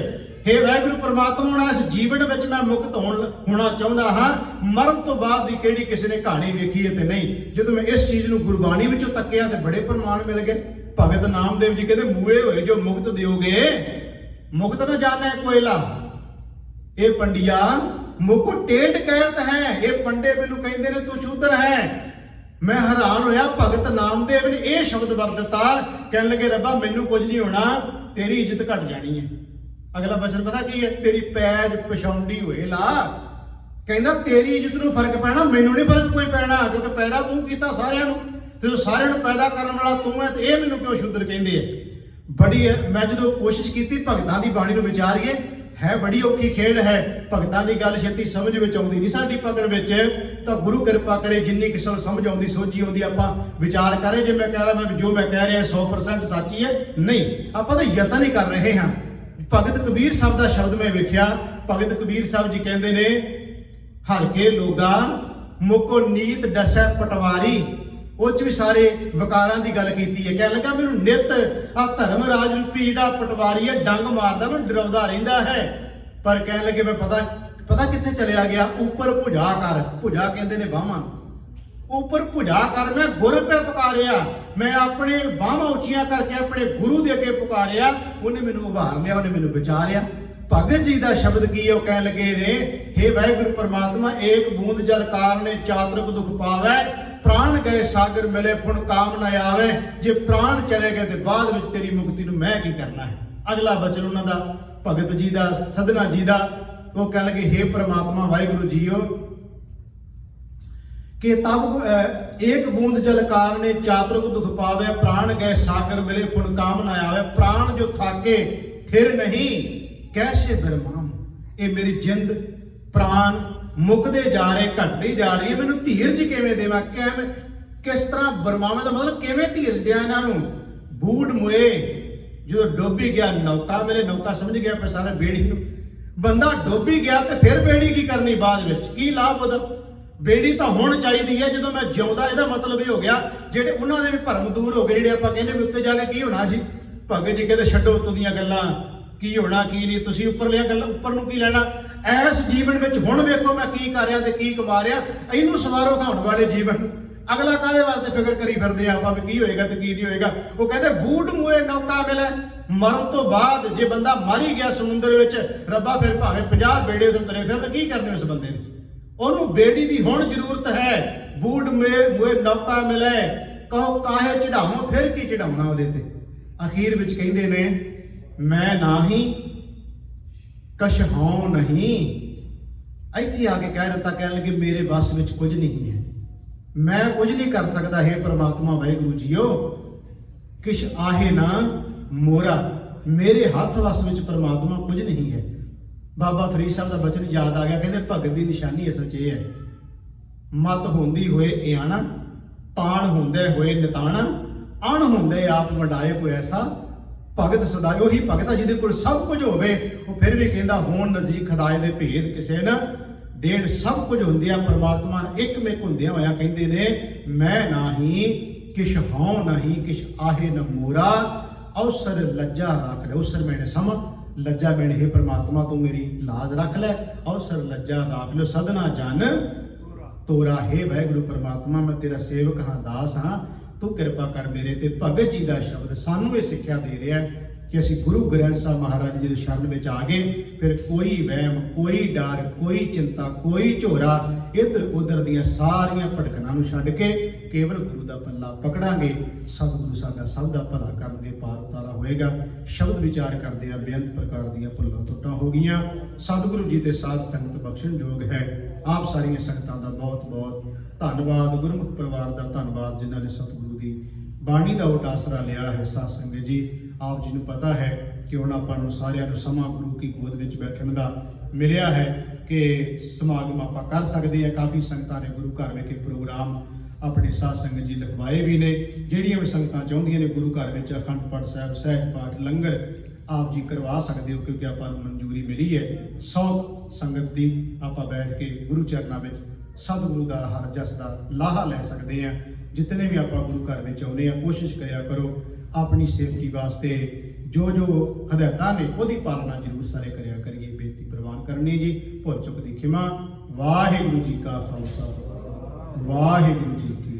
ਹੇ ਵਾਹਿਗੁਰੂ ਪ੍ਰਮਾਤਮਾ ਹੁਣ ਇਸ ਜੀਵਨ ਵਿੱਚ ਮੈਂ ਮੁਕਤ ਹੋਣਾ ਚਾਹੁੰਦਾ ਹਾਂ, ਮਰਨ ਤੋਂ ਬਾਅਦ ਦੀ ਕਿਹੜੀ ਕਿਸੇ ਨੇ ਕਹਾਣੀ ਵੇਖੀ ਹੈ ਤੇ ਨਹੀਂ। ਜਦੋਂ ਮੈਂ ਇਸ ਚੀਜ਼ ਨੂੰ ਗੁਰਬਾਣੀ ਵਿੱਚੋਂ ਤੱਕਿਆ ਤੇ ਬੜੇ ਪ੍ਰਮਾਣ ਮਿਲ ਗਏ। ਭਗਤ ਨਾਮਦੇਵ ਜੀ ਕਹਿੰਦੇ ਮੂਏ ਹੋਏ ਜੋ ਮੁਕਤ ਦਿਓਗੇ, ਮੁਕਤ ਨਾ ਜਾਣੇ ਕੋਇਲਾ, ਇਹ ਪੰਡਿਆ ਮੁਕੁ ਟੇਢ ਕਹਿਤ ਹੈ। ਇਹ ਪੰਡੇ ਮੈਨੂੰ ਕਹਿੰਦੇ ਨੇ ਤੂੰ ਸ਼ੂਦਰ ਹੈ। ਮੈਂ ਹੈਰਾਨ ਹੋਇਆ ਭਗਤ ਨਾਮਦੇਵ ਨੇ ਇਹ ਸ਼ਬਦ ਵਰਤਤਾ। ਕਹਿਣ ਲੱਗੇ ਰੱਬਾ ਮੈਨੂੰ ਕੁਝ ਨਹੀਂ ਹੋਣਾ, ਤੇਰੀ ਇੱਜ਼ਤ ਘਟ ਜਾਣੀ ਹੈ। ਅਗਲਾ ਬਚਨ ਪਤਾ ਕੀ ਹੈ? ਤੇਰੀ ਪੈਜ ਪਛਾਉਂਦੀ ਹੋਏ ਲਾ। ਕਹਿੰਦਾ ਤੇਰੀ ਇੱਜ਼ਤ ਨੂੰ ਫਰਕ ਪੈਣਾ, ਮੈਨੂੰ ਨਹੀਂ ਫਰਕ ਕੋਈ ਪੈਣਾ, ਕਿਉਂਕਿ ਪੈਦਾ ਤੂੰ ਕੀਤਾ ਸਾਰਿਆਂ ਨੂੰ, ਤੇ ਸਾਰਿਆਂ ਨੂੰ ਪੈਦਾ ਕਰਨ ਵਾਲਾ ਤੂੰ ਹੈ, ਤੇ ਇਹ ਮੈਨੂੰ ਕਿਉਂ ਸ਼ੂਦਰ ਕਹਿੰਦੇ ਆ? ਬੜੀ ਮੈਂ ਜਦੋਂ ਕੋਸ਼ਿਸ਼ ਕੀਤੀ ਭਗਤਾਂ ਦੀ ਬਾਣੀ ਨੂੰ ਵਿਚਾਰੀਏ, ਹੈ ਬੜੀ ਔਖੀ ਖੇਡ ਹੈ। ਭਗਤਾਂ ਦੀ ਗੱਲ ਛੇਤੀ ਸਮਝ ਵਿੱਚ ਆਉਂਦੀ ਨਹੀਂ ਸਾਡੀ ਪਕੜ ਵਿੱਚ, ਤਾਂ ਗੁਰੂ ਕਿਰਪਾ ਕਰੇ ਜਿੰਨੀ ਕਿਸੇ ਨੂੰ ਸਮਝ ਆਉਂਦੀ ਸੋਝੀ ਆਉਂਦੀ ਆਪਾਂ ਵਿਚਾਰ ਕਰੇ। ਜੇ ਮੈਂ ਕਹਿ ਰਿਹਾ ਮੈਂ ਜੋ ਮੈਂ ਕਹਿ ਰਿਹਾ 100% ਸੱਚੀ ਹੈ ਨਹੀਂ, ਆਪਾਂ ਤਾਂ ਯਤਨ ਹੀ ਕਰ ਰਹੇ ਹਾਂ। ਭਗਤ ਕਬੀਰ ਸਾਹਿਬ ਦਾ ਸ਼ਬਦ ਮੈਂ ਵੇਖਿਆ। ਭਗਤ ਕਬੀਰ ਸਾਹਿਬ ਜੀ ਕਹਿੰਦੇ ਨੇ ਹਰ ਕੇ ਲੋਗਾ ਮੁਕੋ ਨੀਤ ਦਸੈ ਪਟਵਾਰੀ, ਉਹ 'ਚ ਵੀ ਸਾਰੇ ਵਕਾਰਾਂ ਦੀ ਗੱਲ ਕੀਤੀ ਹੈ। ਕਹਿਣ ਲੱਗਾ ਮੈਨੂੰ ਨਿਤ ਆ ਧਰਮ ਰਾਜ ਰੂਪੀ ਜਿਹੜਾ ਪਟਵਾਰੀ ਹੈ ਡੰਗ ਮਾਰਦਾ, ਮੈਨੂੰ ਡਰਾਉਂਦਾ ਰਹਿੰਦਾ ਹੈ। ਪਰ ਕਹਿਣ ਲੱਗੇ ਮੈਂ ਪਤਾ ਕਿੱਥੇ ਚਲਿਆ ਗਿਆ? ਉੱਪਰ ਭੁਜਾ ਕਰ, ਭੁਜਾ ਕਹਿੰਦੇ ਨੇ ਬਾਹਾਂ, ਉੱਪਰ ਭੁਜਾ ਕਰ, ਮੈਂ ਗੁਰ ਪੇ ਪੁਕਾਰਿਆ, ਮੈਂ ਆਪਣੇ ਬਾਹਾਂ ਉੱਚੀਆਂ ਕਰਕੇ ਆਪਣੇ ਗੁਰੂ ਦੇ ਅੱਗੇ ਪੁਕਾਰਿਆ, ਉਹਨੇ ਮੈਨੂੰ ਉਭਾਰ ਲਿਆ, ਉਹਨੇ ਮੈਨੂੰ ਬਚਾ ਲਿਆ। ਭਗਤ ਜੀ ਦਾ ਸ਼ਬਦ ਕੀ ਹੈ? ਉਹ ਕਹਿਣ ਲੱਗੇ ਨੇ ਹੇ ਵਾਹਿਗੁਰੂ ਪਰਮਾਤਮਾ ਏਕ ਬੂੰਦ ਜਲ ਕਾਰਨੇ ਚਾਤ੍ਰਿਕ ਦੁੱਖ ਪਾਵੇ, ਪ੍ਰਾਣ ਗਏ ਸਾਗਰ ਮਿਲੇ ਫੁਣ ਕਾਮ ਨਾ ਆਵੇ। ਜੇ ਪ੍ਰਾਣ ਚਲੇ ਗਏ ਤੇ ਬਾਅਦ ਵਿੱਚ ਤੇਰੀ ਮੁਕਤੀ ਨੂੰ ਮੈਂ ਕੀ ਕਰਨਾ ਹੈ? ਅਗਲਾ ਬਚਨ ਉਹਨਾਂ ਦਾ ਭਗਤ ਜੀ ਦਾ ਸਧਨਾ ਜੀ ਦਾ, ਉਹ ਕਹਿਣ ਲੱਗੇ ਹੇ ਪ੍ਰਮਾਤਮਾ ਵਾਹਿਗੁਰੂ ਜੀਓ ਕਿ ਤਬ ਏਕ ਬੂੰਦ ਜਲ ਕਾਰਨੇ ਚਾਤ੍ਰਿਕ ਦੁੱਖ ਪਾਵੇ, ਪ੍ਰਾਣ ਗਏ ਸਾਗਰ ਮਿਲੇ ਫੁਣ ਕਾਮ ਨਾ ਆਵੇ। ਪ੍ਰਾਣ ਜੋ ਥਾਕੇ ਥਿਰ ਨਹੀਂ ਕੈਸੇ ਬਿਰਮਾਮ। ਇਹ ਮੇਰੀ ਜਿੰਦ ਪ੍ਰਾਣ ਮੁੱਕਦੇ ਜਾ ਰਹੇ, ਘਟਦੀ ਜਾ ਰਹੀ ਹੈ। ਮੈਨੂੰ ਧੀਰਜ ਕਿਵੇਂ ਦੇਵਾਂ, ਕਿਵੇਂ ਕਿਸ ਤਰ੍ਹਾਂ ਬਰਮਾਵਾਂ ਦਾ ਮਤਲਬ ਕਿਵੇਂ ਧੀਰਜ ਦਿਆਂ ਇਹਨਾਂ ਨੂੰ। ਬੂੜ ਮੁਏ ਜਦੋਂ ਡੋਬੀ ਗਿਆ ਨੌਕਾ ਮਿਲੇ, ਨੌਕਾ ਸਮਝ ਗਿਆ ਪਰ ਸਾਰੇ ਬੇੜੀ ਨੂੰ। ਬੰਦਾ ਡੋਬੀ ਗਿਆ ਤੇ ਫਿਰ ਬੇੜੀ ਕੀ ਕਰਨੀ ਬਾਅਦ ਵਿੱਚ, ਕੀ ਲਾਭ ਉਹਦਾ। ਬੇੜੀ ਤਾਂ ਹੁਣ ਚਾਹੀਦੀ ਹੈ ਜਦੋਂ ਮੈਂ ਜਿਉਂਦਾ। ਇਹਦਾ ਮਤਲਬ ਇਹ ਹੋ ਗਿਆ ਜਿਹੜੇ ਉਹਨਾਂ ਦੇ ਵੀ ਭਰਮ ਦੂਰ ਹੋ ਗਏ, ਜਿਹੜੇ ਆਪਾਂ ਕਹਿੰਦੇ ਵੀ ਉੱਤੇ ਜਾ ਕੇ ਕੀ ਹੋਣਾ ਜੀ। ਭਗਤ ਜੀ ਕਹਿੰਦੇ ਛੱਡੋ ਉੱਤੋਂ ਦੀਆਂ ਗੱਲਾਂ, ਕੀ ਹੋਣਾ ਕੀ ਨਹੀਂ, ਤੁਸੀਂ ਉੱਪਰਲੀਆਂ ਗੱਲਾਂ, ਉੱਪਰ ਨੂੰ ਕੀ ਲੈਣਾ। ਐਸ ਜੀਵਨ ਵਿੱਚ ਹੁਣ ਵੇਖੋ ਮੈਂ ਕੀ ਕਰ ਰਿਹਾ ਤੇ ਕੀ ਕਮਾ ਰਿਹਾ, ਇਹਨੂੰ ਸਵਾਰੋ ਖਾਉਣ ਵਾਲੇ ਜੀਵਨ। ਅਗਲਾ ਕਾਹਦੇ ਵਾਸਤੇ ਫਿਕਰ ਕਰੀ ਫਿਰਦੇ ਆਪਾਂ ਵੀ ਕੀ ਹੋਏਗਾ ਤੇ ਕੀ ਨਹੀਂ ਹੋਏਗਾ। ਉਹ ਕਹਿੰਦੇ ਬੂਟ ਮੂਏ ਨੌਕਾ ਮਿਲੇ, ਮਰਨ ਤੋਂ ਬਾਅਦ ਜੇ ਬੰਦਾ ਮਰ ਹੀ ਗਿਆ ਸਮੁੰਦਰ ਵਿੱਚ, ਰੱਬਾ ਫਿਰ ਭਾਵੇਂ 50 ਬੇੜੇ ਤੋਂ ਤੁਰੇ ਫਿਰ ਤਾਂ ਕੀ ਕਰਨੇ ਉਸ ਬੰਦੇ ਨੇ। ਉਹਨੂੰ ਬੇੜੀ ਦੀ ਹੁਣ ਜ਼ਰੂਰਤ ਹੈ। ਬੂਟ ਮੂਏ ਨੌਕਾ ਮਿਲੇ, ਕਹੋ ਕਾਹੇ ਚੜਾਵਾਂ, ਫਿਰ ਕੀ ਚੜਾਉਣਾ ਉਹਦੇ ਤੇ। ਅਖੀਰ ਵਿੱਚ ਕਹਿੰਦੇ ਨੇ ਮੈਂ ਨਾਹੀਂ ਕਛ ਹਉ ਨਹੀਂ। ਇੱਥੇ ਆ ਕੇ ਕਹਿ ਦਿੱਤਾ, ਕਹਿਣ ਲੱਗੇ ਮੇਰੇ ਵੱਸ ਵਿੱਚ ਕੁਝ ਨਹੀਂ ਹੈ, ਮੈਂ ਕੁਝ ਨਹੀਂ ਕਰ ਸਕਦਾ। ਹੈ ਪ੍ਰਮਾਤਮਾ ਵਾਹਿਗੁਰੂ ਜੀਓ, ਕਿਛ ਆਹੇ ਨਾ ਮੋਰਾ, ਮੇਰੇ ਹੱਥ ਵੱਸ ਵਿੱਚ ਪ੍ਰਮਾਤਮਾ ਕੁਝ ਨਹੀਂ ਹੈ। ਬਾਬਾ ਫਰੀਦ ਸਾਹਿਬ ਦਾ ਬਚਨ ਯਾਦ ਆ ਗਿਆ, ਕਹਿੰਦੇ ਭਗਤ ਦੀ ਨਿਸ਼ਾਨੀ ਅਸਲ 'ਚ ਇਹ ਹੈ, ਮਤ ਹੁੰਦੀ ਹੋਏ ਇਆਣਾ, ਤਾਣ ਹੁੰਦੇ ਹੋਏ ਨਿਤਾਣਾ, ਅਣ ਹੁੰਦੇ ਆਪ ਵਡਾਏ ਕੋਈ ਐਸਾ ਭਗਤ ਸਦਾ। ਉਹੀ ਭਗਤ ਆ ਜਿਹਦੇ ਕੋਲ ਸਭ ਕੁਝ ਹੋਵੇ, ਉਹ ਫਿਰ ਵੀ ਕਹਿੰਦਾ ਹੋਣ ਨਜ਼ਦੀਕ ਖੁਦਾਏ ਦੇ ਭੇਦ ਕਿਸੇ ਨਾ ਦੇਣ। ਸਭ ਕੁਝ ਹੁੰਦਿਆਂ ਪਰਮਾਤਮਾ ਇੱਕਮਿਕ ਹੁੰਦਿਆਂ ਹੋਇਆ ਕਹਿੰਦੇ ਨੇ ਮੈਂ ਨਾਹੀਂ ਕਿਛ ਹਉ ਨਹੀਂ, ਕਿਛ ਆਹੇ ਨ ਮੋਰਾ, ਅਵਸਰ ਲੱਜਾ ਰੱਖ ਲੈ। ਅਵਸਰ ਮੈਨੇ ਸਮਾਂ, ਲੱਜਾ ਮੈਨੇ ਹੈ ਪ੍ਰਮਾਤਮਾ ਤੂੰ ਮੇਰੀ ਲਾਜ ਰੱਖ ਲੈ। ਅਵਸਰ ਲੱਜਾ ਰੱਖ ਲਿਓ, ਸਦਨਾ ਜਨ ਤੋਰਾ ਹੈ ਵਾਹਿਗੁਰੂ ਪ੍ਰਮਾਤਮਾ, ਮੈਂ ਤੇਰਾ ਸੇਵਕ ਹਾਂ, ਦਾਸ ਹਾਂ, ਤੂੰ ਕਿਰਪਾ ਕਰ ਮੇਰੇ ਤੇ। ਭਗਤ ਜੀ ਦਾ ਸ਼ਬਦ ਸਾਨੂੰ ਇਹ ਸਿੱਖਿਆ ਦੇ ਰਿਹਾ ਕਿ ਅਸੀਂ ਗੁਰੂ ਗ੍ਰੰਥ ਸਾਹਿਬ ਮਹਾਰਾਜ ਜੀ ਦੇ ਸ਼ਰਨ ਵਿੱਚ ਆ ਗਏ, ਫਿਰ ਕੋਈ ਵਹਿਮ, ਕੋਈ ਡਰ, ਕੋਈ ਚਿੰਤਾ, ਕੋਈ ਝੋਰਾ, ਇੱਧਰ ਉੱਧਰ ਦੀਆਂ ਸਾਰੀਆਂ ਭਟਕਣਾਂ ਨੂੰ ਛੱਡ ਕੇ ਕੇਵਲ ਗੁਰੂ ਦਾ ਪੱਲਾ ਪਕੜਾਂਗੇ। ਸਤਿਗੁਰੂ ਸਾਡਾ ਸਭ ਦਾ ਭਲਾ ਕਰਨਗੇ, ਪਾਰ ਉਤਾਰਾ ਹੋਏਗਾ। ਸ਼ਬਦ ਵਿਚਾਰ ਕਰਦੇ ਆ ਬੇਅੰਤ ਪ੍ਰਕਾਰ ਦੀਆਂ ਭੁੱਲਾਂ ਟੁੱਟਾਂ ਹੋ ਗਈਆਂ। ਸਤਿਗੁਰੂ ਜੀ ਦੇ ਸਾਧ ਸੰਗਤ ਬਖਸ਼ਣ ਯੋਗ ਹੈ। ਆਪ ਸਾਰੀਆਂ ਸੰਗਤਾਂ ਦਾ ਬਹੁਤ ਬਹੁਤ ਧੰਨਵਾਦ। ਗੁਰਮੁਖ ਪਰਿਵਾਰ ਦਾ ਧੰਨਵਾਦ ਜਿਨ੍ਹਾਂ ਨੇ ਸਤਿਗੁਰੂ ਦੀ ਬਾਣੀ ਦਾ ਓਟ ਆਸਰਾ ਲਿਆ ਹੈ। ਸਾਧ ਸੰਗਤ ਜੀ, ਆਪ ਜੀ ਨੂੰ ਪਤਾ ਹੈ ਕਿ ਹੁਣ ਆਪਾਂ ਨੂੰ ਸਾਰਿਆਂ ਨੂੰ ਸਮਾਂ ਗੁਰੂ ਕੀ ਗੋਦ ਵਿੱਚ ਬੈਠਣ ਦਾ ਮਿਲਿਆ ਹੈ ਕਿ ਸਮਾਗਮ ਆਪਾਂ ਕਰ ਸਕਦੇ ਹਾਂ। ਕਾਫੀ ਸੰਗਤਾਂ ਨੇ ਗੁਰੂ ਘਰ ਵਿਖੇ ਪ੍ਰੋਗਰਾਮ ਆਪਣੇ ਸਾਧ ਸੰਗਤ ਜੀ ਲਿਖਵਾਏ ਵੀ ਨੇ। ਜਿਹੜੀਆਂ ਵੀ ਸੰਗਤਾਂ ਚਾਹੁੰਦੀਆਂ ਨੇ ਗੁਰੂ ਘਰ ਵਿੱਚ ਅਖੰਡ ਪਾਠ ਸਾਹਿਬ, ਸਹਿਜ ਪਾਠ, ਲੰਗਰ ਆਪ ਜੀ ਕਰਵਾ ਸਕਦੇ ਹੋ, ਕਿਉਂਕਿ ਆਪਾਂ ਨੂੰ ਮਨਜ਼ੂਰੀ ਮਿਲੀ ਹੈ। 100 ਸੰਗਤ ਦੀ ਆਪਾਂ ਬੈਠ ਕੇ ਗੁਰੂ ਚਰਨਾਂ ਵਿੱਚ ਸਤਿਗੁਰੂ ਦਾ ਹਰ ਜਸ ਦਾ ਲਾਹਾ ਲੈ ਸਕਦੇ ਹਾਂ। ਜਿਤਨੇ ਵੀ ਆਪਾਂ ਗੁਰੂ ਘਰ ਵਿੱਚ ਆਉਂਦੇ ਹਾਂ, ਕੋਸ਼ਿਸ਼ ਕਰਿਆ ਕਰੋ ਆਪਣੀ ਸੇਫਟੀ ਵਾਸਤੇ ਜੋ ਹਦਾਇਤਾਂ ਨੇ ਉਹਦੀ ਪਾਲਣਾ ਜ਼ਰੂਰ ਸਾਰੇ ਕਰਿਆ ਕਰੀਏ। ਬੇਨਤੀ ਪ੍ਰਵਾਨ ਕਰਨੀ ਜੀ, ਭੁੱਲ ਚੁੱਕ ਦੀ ਖਿਮਾ। ਵਾਹਿਗੁਰੂ ਜੀ ਕਾ ਖਾਲਸਾ, ਵਾਹਿਗੁਰੂ ਜੀ ਕੀ